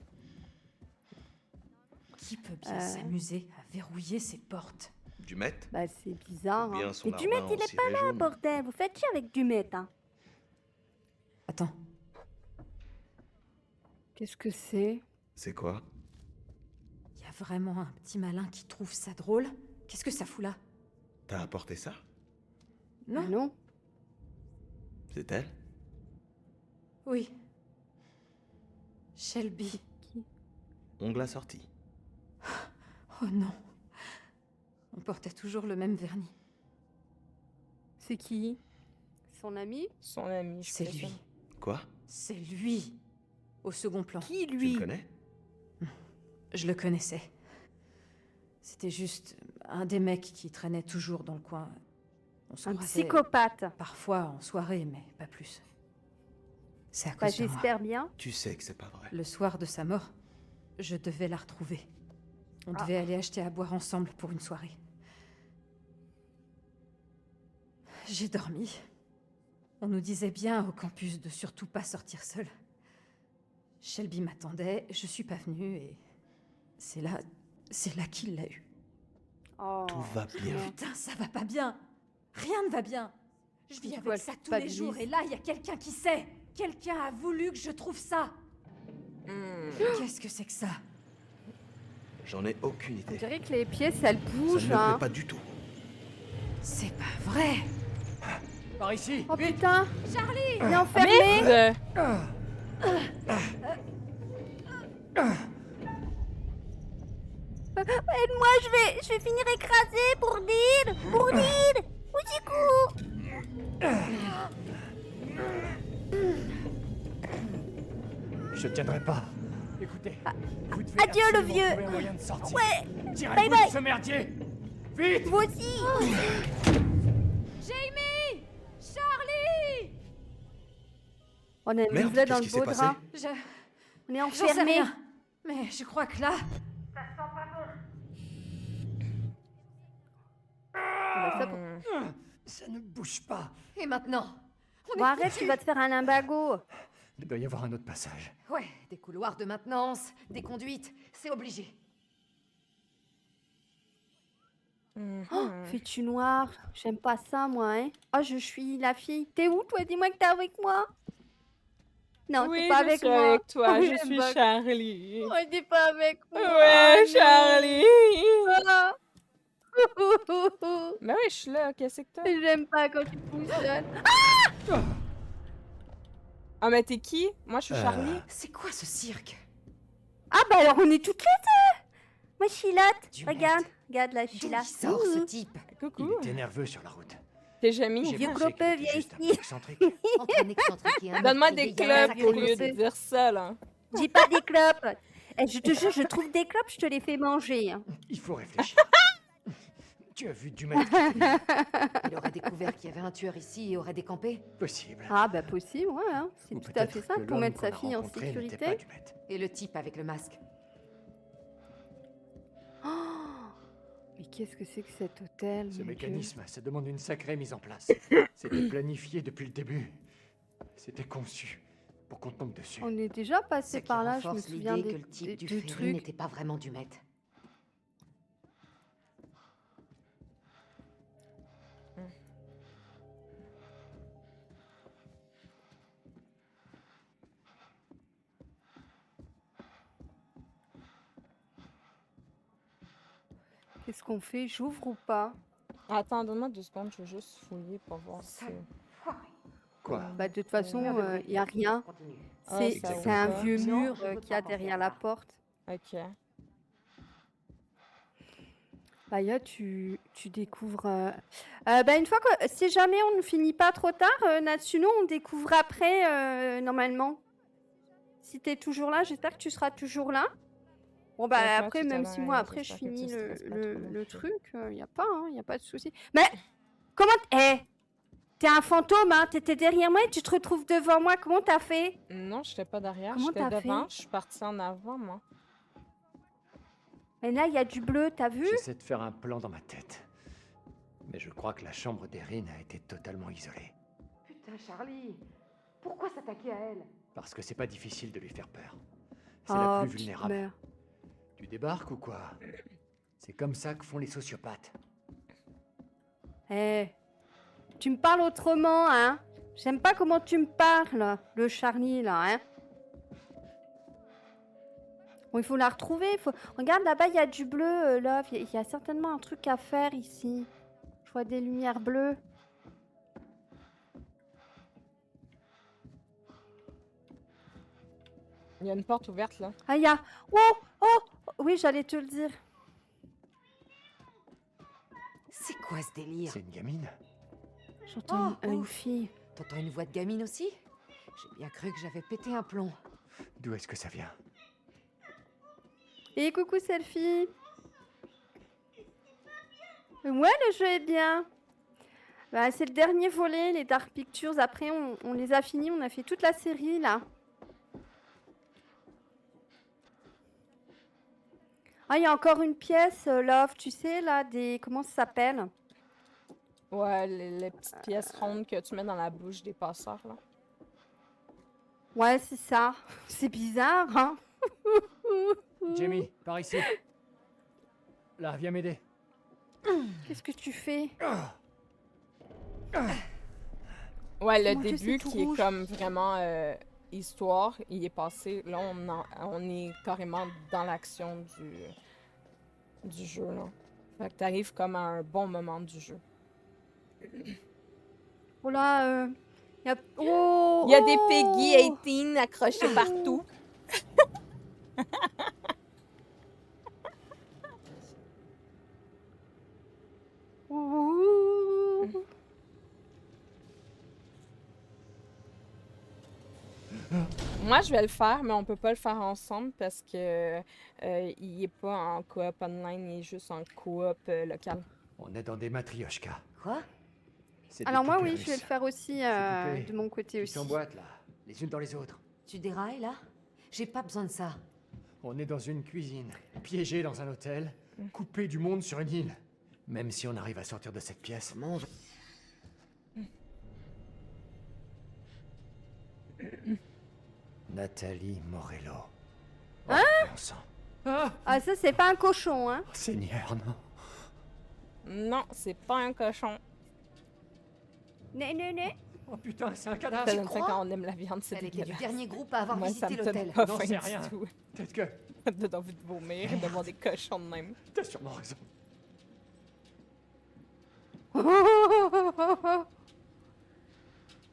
Qui peut bien s'amuser à verrouiller ses portes? Du maître? Bah, c'est bizarre. Bien Hein. son Mais Dumet, arbin il en est pas ciré là, jaune. bordel. Vous faites chier avec Dumet, hein? Attends, Qu'est-ce que c'est? C'est quoi? il y a vraiment un petit malin qui trouve ça drôle? Qu'est-ce que ça fout là? T'as apporté ça? Non? Ah non. C'est elle? Oui. Shelby. Ongle assorti. Oh non. On portait toujours le même vernis. C'est qui? Son ami? Son ami, je C'est présume. lui. Quoi? C'est lui. Au second plan. Qui, Tu lui? le connais? Je le connaissais. C'était juste un des mecs qui traînait toujours dans le coin. On se Un croisait psychopathe. parfois en soirée, mais pas plus. C'est à Bah, cause de moi. j'espère bien. Tu sais que c'est pas vrai. Le soir de sa mort, je devais la retrouver. On devait aller acheter à boire ensemble pour une soirée. J'ai dormi. On nous disait bien au campus de surtout pas sortir seul. Shelby m'attendait, je suis pas venue et c'est là qu'il l'a eu. Oh. Tout va bien. Putain, ça va pas bien. Rien ne va bien. Je vis Pourquoi avec ça elle tous les culpabilise? jours et là, il y a quelqu'un qui sait. Quelqu'un a voulu que je trouve ça. Qu'est-ce que c'est que ça? J'en ai aucune On idée. dirait que les pièces, elles Ça bougent, ne me hein. plaît pas du tout. C'est pas vrai. Par ici. Oh Vite. putain! Charlie! Il est enfermé! Merde. Aide-moi, je vais finir écrasé pour Dean! Pour Dean! Au secours! Je tiendrai pas. Écoutez, vous devez adieu, le absolument vieux. trouver un moyen de sortir. Ouais! Tirez-vous Bye bye. de ce merdier. Vite. Vous aussi! Jamie! Charlie! On est Merde, là dans qu'est-ce le qui s'est beau passé? drap. On est J'en sais enfermé. rien. Mais je crois que là... Ça ne bouge pas. Et maintenant? Bon, arrête, tu vas te faire un limbago. Il doit y avoir un autre passage. Ouais, des couloirs de maintenance, des conduites, c'est obligé. Oh, fais-tu noir? J'aime pas ça, moi, hein. Oh, je suis la fille. T'es où, toi? Dis-moi que t'es avec moi. Non, Oui, t'es pas je avec suis moi. avec toi, Oh, je j'aime suis pas. Charlie. Oh, t'es pas avec moi. Ouais, non. Charlie. Ah. Ben oui, je suis là, qu'est-ce que t'as? J'aime pas quand tu poussonnes. Ah, mais t'es qui? Moi, je suis Charlie. C'est quoi ce cirque? Ah bah alors on est toutes les deux. Moi, Chilotte, Du regarde. mec. Regarde la D'où Chilotte. il sort ce type? Il Coucou. était nerveux sur la route. T'es Jamie? J'ai Vieux pensé clopeux, qu'il était viens juste un peu ici. excentrique. Entre un excentrique et un Donne-moi meurtrier, des il y a un clopes sacré au lieu de fossé. dire ça, là. Dis pas des clopes. Eh, je te jure, je trouve des clopes, je te les fais manger. Hein. Il faut réfléchir. Tu as vu du mal Il aurait découvert qu'il y avait un tueur ici et aurait décampé. possible. Ah bah possible, ouais. Hein. C'est Ou tout à peut-être fait que simple pour l'homme mettre qu'on sa a fille en rencontré n'était sécurité. pas du maître. Et le type avec le masque. Mais qu'est-ce que c'est que cet hôtel? Ce mon Dieu. mécanisme, ça demande une sacrée mise en place. C'était planifié depuis le début. C'était conçu pour qu'on tombe dessus. On est déjà Ce passé qui par là, je me renforce souviens l'idée des, que le type du des ferry trucs. n'était pas vraiment du maître. Qu'est-ce qu'on fait? J'ouvre ou pas? Attends, donne-moi 2 secondes, je vais juste fouiller pour voir si... Quoi? Bah de toute façon, il y a rien. Ah, C'est ça c'est un ouvre pas. vieux Non, mur je veux qu'il y a pas penser derrière à la ça. porte. Ok. Bah tu découvres. Bah une fois que si jamais on ne finit pas trop tard, Natsuno, on découvre après normalement. Si t'es toujours là, j'espère que tu seras toujours là. Bon bah Ouais, pas après, tout à même l'heure, si moi hein, après je j'espère que tu finis stresses pas trop non le plus. truc, y a pas, hein, y a pas de souci. Mais comment t'es un fantôme, hein? T'étais derrière moi et tu te retrouves devant moi. Comment t'as fait? Non, j'étais pas derrière, Comment j'étais t'as devant, fait? je suis partie en avant, moi. Et là, il y a du bleu, t'as vu? J'essaie de faire un plan dans ma tête. Mais je crois que la chambre d'Erin a été totalement isolée. Putain, Charlie, pourquoi s'attaquer à elle? Parce que c'est pas difficile de lui faire peur. C'est la plus vulnérable. Tu débarques ou quoi? C'est comme ça que font les sociopathes. Eh, tu me parles autrement, hein? J'aime pas comment tu me parles, le Charlie, là, hein? Bon, il faut la retrouver. Regarde, là-bas, il y a du bleu, Love. Il y a certainement un truc à faire ici. Je vois des lumières bleues. Il y a une porte ouverte, là. Ah, il y a... Oh! Oui, j'allais te le dire. C'est quoi ce délire? C'est une gamine? J'entends Oh, une ouf. fille. T'entends une voix de gamine aussi? J'ai bien cru que j'avais pété un plomb. D'où est-ce que ça vient? Et coucou, Selfie. Ouais, le jeu est bien. Bah, c'est le dernier volet, les Dark Pictures. Après, on les a finis. On a fait toute la série, là. Ah, il y a encore une pièce, Love. Tu sais, là, des... Comment ça s'appelle? Ouais, les petites pièces rondes que tu mets dans la bouche des passeurs, là. Ouais, c'est ça. C'est bizarre, hein? Jamie, par ici. Là, viens m'aider. Qu'est-ce que tu fais? Ouais, le Mon Dieu, début c'est tout qui rouge. est comme vraiment histoire, il est passé. Là, on est carrément dans l'action du jeu, là. Fait que t'arrives comme à un bon moment du jeu. Oh là, y a... Oh! Il y a des Peggy 18 accrochés partout. Ouh. Moi, je vais le faire, mais on peut pas le faire ensemble parce que il est pas en coop online, il est juste en coop local. On est dans des matrioshkas. Quoi? C'est des Alors moi, poupées oui, je vais russes. le faire aussi poupées de mon côté Qui aussi. s'emboîtent là, les unes dans les autres. Tu dérailles, là? J'ai pas besoin de ça. On est dans une cuisine, piégé dans un hôtel, coupé du monde sur une île. Même si on arrive à sortir de cette pièce, Comment on va... Nathalie Morello. Hein? Bon sang. Ah, Ah, ça, c'est pas un cochon, hein? Seigneur, non. Non, c'est pas un cochon. Né, né, né. Oh putain, c'est un cadavre. Ça donne ça crois? quand on aime la viande, c'est Elle était du dégueulasse. dernier groupe à avoir Moi, ça visité me donne l'hôtel. pas N'en faim sais du rien. tout. Peut-être que Ça me donne envie de vomir, de voir des cochons de même. t'as sûrement raison.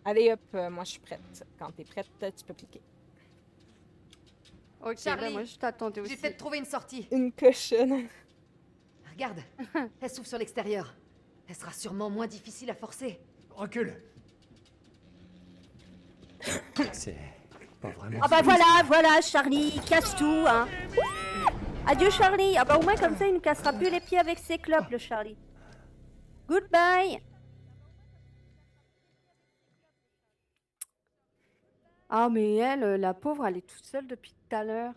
Allez hop, moi je suis prête. Quand t'es prête, tu peux cliquer. Ok, Charlie, bah moi je t'attendais aussi. J'ai peut-être trouvé une sortie. Une cochonne. Regarde, elle s'ouvre sur l'extérieur. Elle sera sûrement moins difficile à forcer. Recule. C'est pas vraiment... Ah bah voilà, Charlie, il casse tout, hein. Adieu, Charlie. Ah bah au moins comme ça, il ne cassera plus les pieds avec ses clopes, le Charlie. Goodbye. Ah mais elle, la pauvre, elle est toute seule depuis tout à l'heure.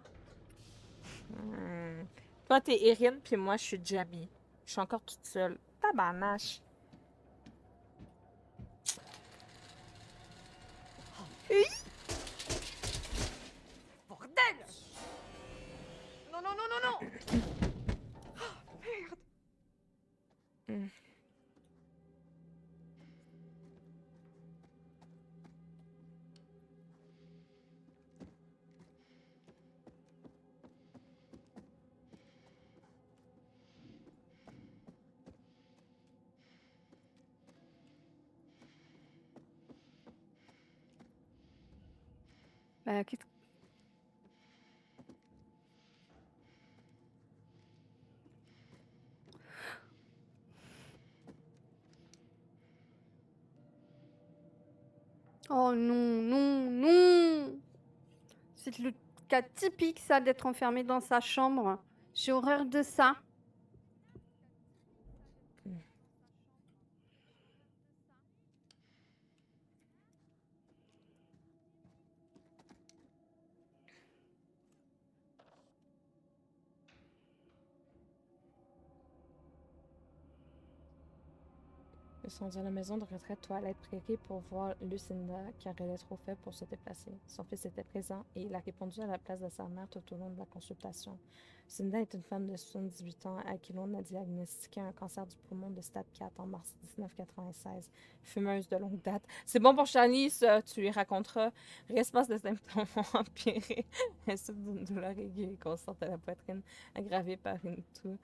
Toi, t'es Erin, puis moi, je suis Jamie. Je suis encore toute seule. Tabarnache. Bordel! Non, non, non, non, non! Hmm. Bah, qu'est-ce- Oh non, non, non! C'est le cas typique, ça, d'être enfermé dans sa chambre. J'ai horreur de ça. Ils sont dans la maison de retraite Toilette Prairie pour voir Lucinda, car elle est trop faible pour se déplacer. Son fils était présent et il a répondu à la place de sa mère tout au long de la consultation. Lucinda est une femme de 78 ans à qui l'on a diagnostiqué un cancer du poumon de stade 4 en mars 1996. Fumeuse de longue date. C'est bon pour Charlie, ça, tu lui raconteras. L'espace de symptômes ont empiré. Elle souffre d'une douleur aiguë et constante à la poitrine, aggravée par une toux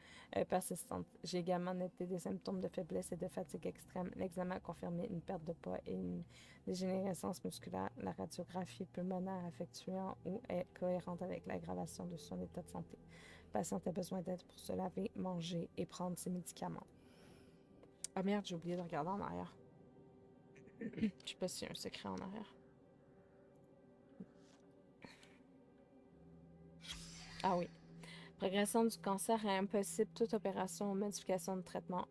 persistante. J'ai également noté des symptômes de faiblesse et de fatigue extrême. L'examen a confirmé une perte de poids et une dégénérescence musculaire. La radiographie pulmonaire effectuée en août est cohérente avec l'aggravation de son état de santé. La patiente a besoin d'aide pour se laver, manger et prendre ses médicaments. Ah merde, j'ai oublié de regarder en arrière. Je sais pas s'il y a un secret en arrière. Ah oui. Progression du cancer est impossible toute opération ou modification de traitement.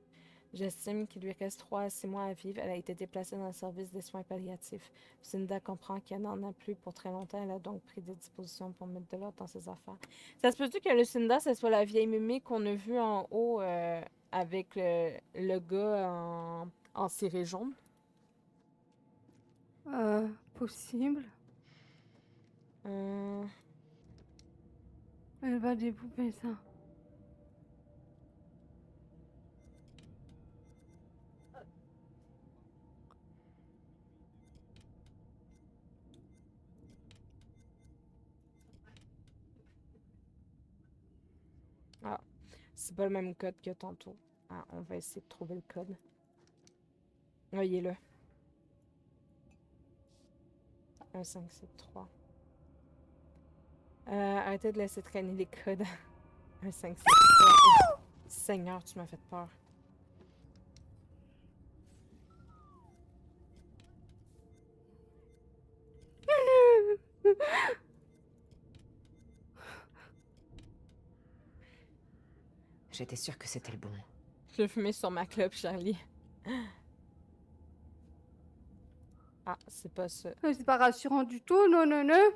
J'estime qu'il lui reste 3 à 6 mois à vivre. Elle a été déplacée dans le service des soins palliatifs. Lucinda comprend qu'elle n'en a plus pour très longtemps. Elle a donc pris des dispositions pour mettre de l'ordre dans ses affaires. Ça se peut-tu que Lucinda, ce soit la vieille mémé qu'on a vue en haut avec le gars en ciré jaune? Possible. Euh, Elle va dépouper ça. Ah, c'est pas le même code que tantôt. Ah, on va essayer de trouver le code. Ah, il est là. 1, 5, 7, 3. Arrêtez de laisser traîner les codes. 1, 5, 7, 3. Seigneur, tu m'as fait peur. J'étais sûre que c'était le bon. Je vais fumer sur ma clope, Charlie. Ah, c'est pas ça. C'est pas rassurant du tout, non, non, non.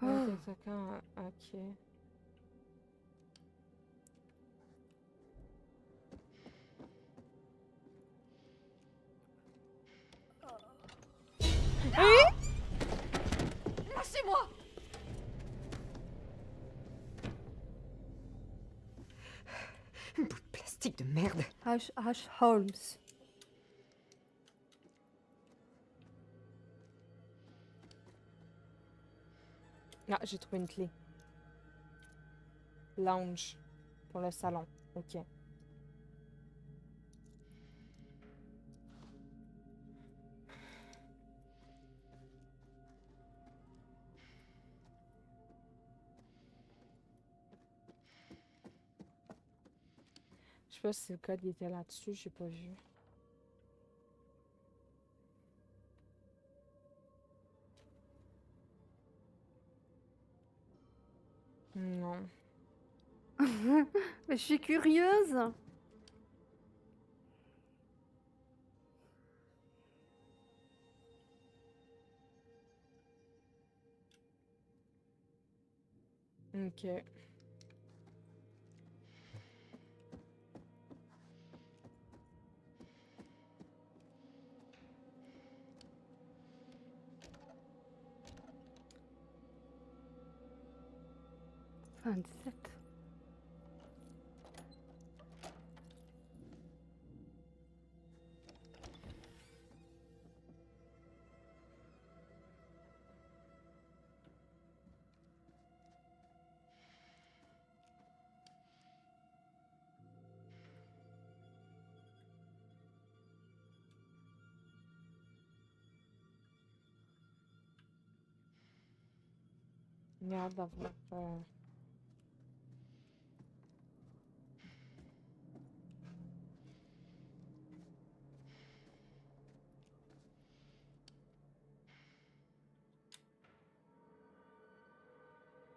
Ok. Lâchez-moi! Un bout de plastique de merde. H. Holmes. Ah, j'ai trouvé une clé. Lounge. Pour le salon. Ok. sais pas si le code il était là-dessus, j'ai pas vu. Non. Mais je suis curieuse. Ok. Vingt-sept. Regarde d'avoir.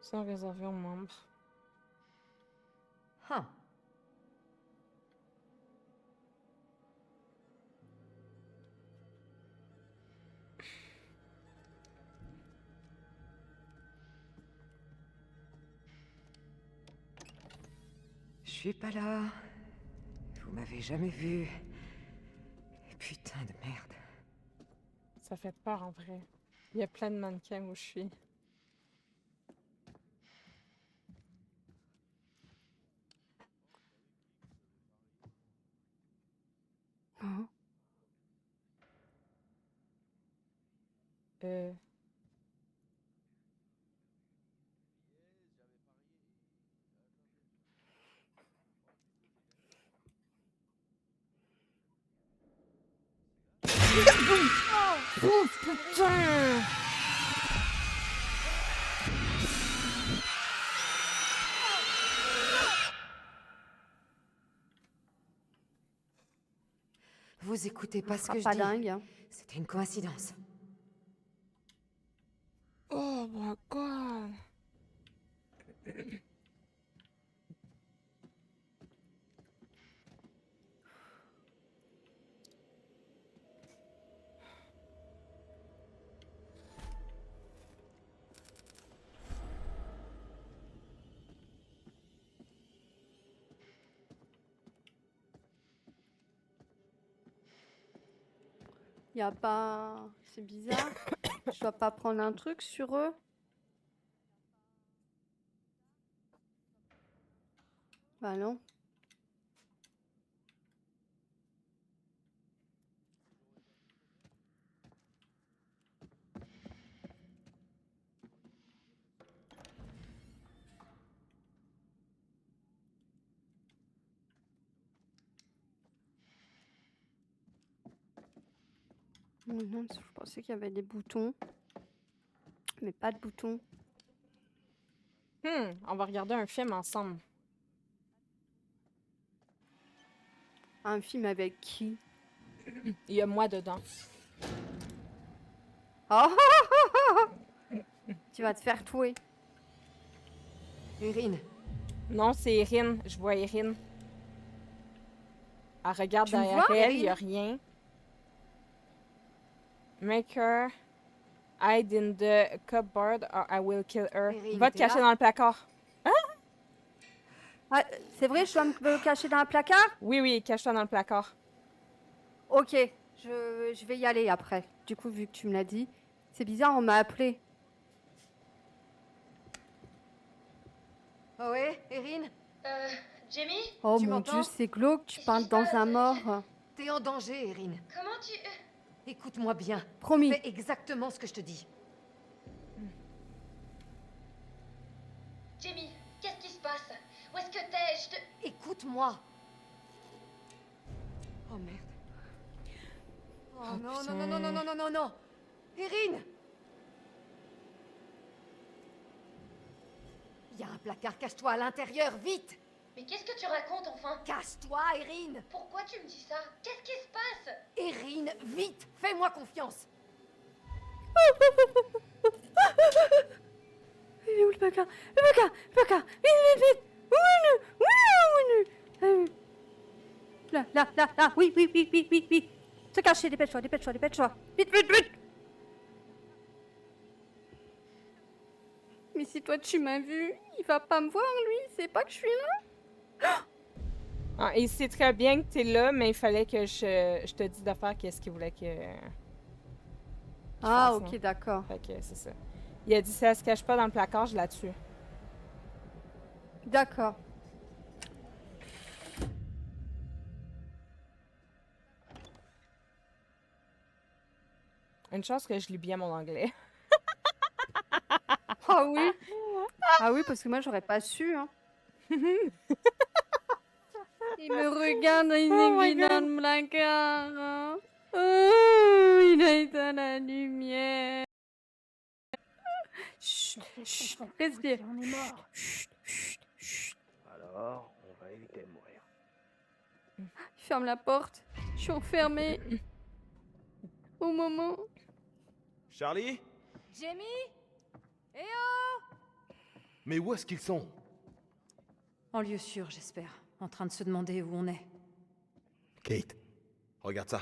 Sans réservé aux membres. Huh. Je suis pas là. Vous m'avez jamais vu. Putain de merde. Ça fait peur en vrai. Il y a plein de mannequins où je suis. Hein? Euh. Oh putain! Vous écoutez pas ce sera que je pas dis. dingue, hein. C'était une coïncidence. Oh my god! Y a pas... C'est bizarre. Je dois pas prendre un truc sur eux. Bah non. Non, parce que je pensais qu'il y avait des boutons. Mais pas de boutons. On va regarder un film ensemble. Un film avec qui? Il y a moi dedans. Oh Tu vas te faire tuer. Irine. Non, c'est Erin. Je vois Erin. Elle regarde Tu me derrière vois, elle, il y a Erin? rien. Make her hide in the cupboard or I will kill her. Erin, Va te t'es cacher là? dans le placard. Ah, c'est vrai, je dois me cacher dans un placard? Oui, oui, cache-toi dans le placard. Ok, je vais y aller après. Du coup, vu que tu me l'as dit. C'est bizarre, on m'a appelé. Oh ouais, Erin? Jamie? Oh Tu mon m'entends? Dieu, c'est glauque, tu parles dans un mort. T'es en danger, Erin. Comment tu... Écoute-moi bien. Promis. Fais exactement ce que je te dis. Jamie, qu'est-ce qui se passe? Où est-ce que t'es? Je te... Écoute-moi. Oh merde. Oh, Oh, non, putain. non, non, non, non, non, non, non. Erin! Il y a un placard, cache-toi à l'intérieur, vite! Mais qu'est-ce que tu racontes enfin? Casse-toi, Erin! Pourquoi tu me dis ça? Qu'est-ce qui se passe? Erin, vite! Fais-moi confiance! Il est où le placard? Le placard! Le placard! Vite, vite, vite! Oui, là, là, là, là! Oui, oui, oui, oui, oui, oui! Se cacher, dépêche-toi, dépêche-toi, dépêche-toi! Vite, vite, vite! Mais si toi tu m'as vu, il va pas me voir lui, il sait pas que je suis là? Ah, il sait très bien que t'es là, mais il fallait que je te dise de faire qu'est-ce qu'il voulait que. Ah, fasse, ok, hein. d'accord. Fait que c'est ça. Il a dit si elle se cache pas dans le placard, je la tue. D'accord. Une chance que je lis bien mon anglais. Ah oui? Ah oui, parce que moi j'aurais pas su, hein. Il me regarde, il Oh my est dans God. le placard. Hein. Oh, il a éteint la lumière. Chut, chut, respire. On est mort. Chut, chut, chut. Alors, on va éviter de mourir. Ferme la porte. Je suis enfermée. Au moment. Charlie? Jamie? Eh oh! Mais où est-ce qu'ils sont? En lieu sûr, j'espère. En train de se demander où on est. Kate, regarde ça.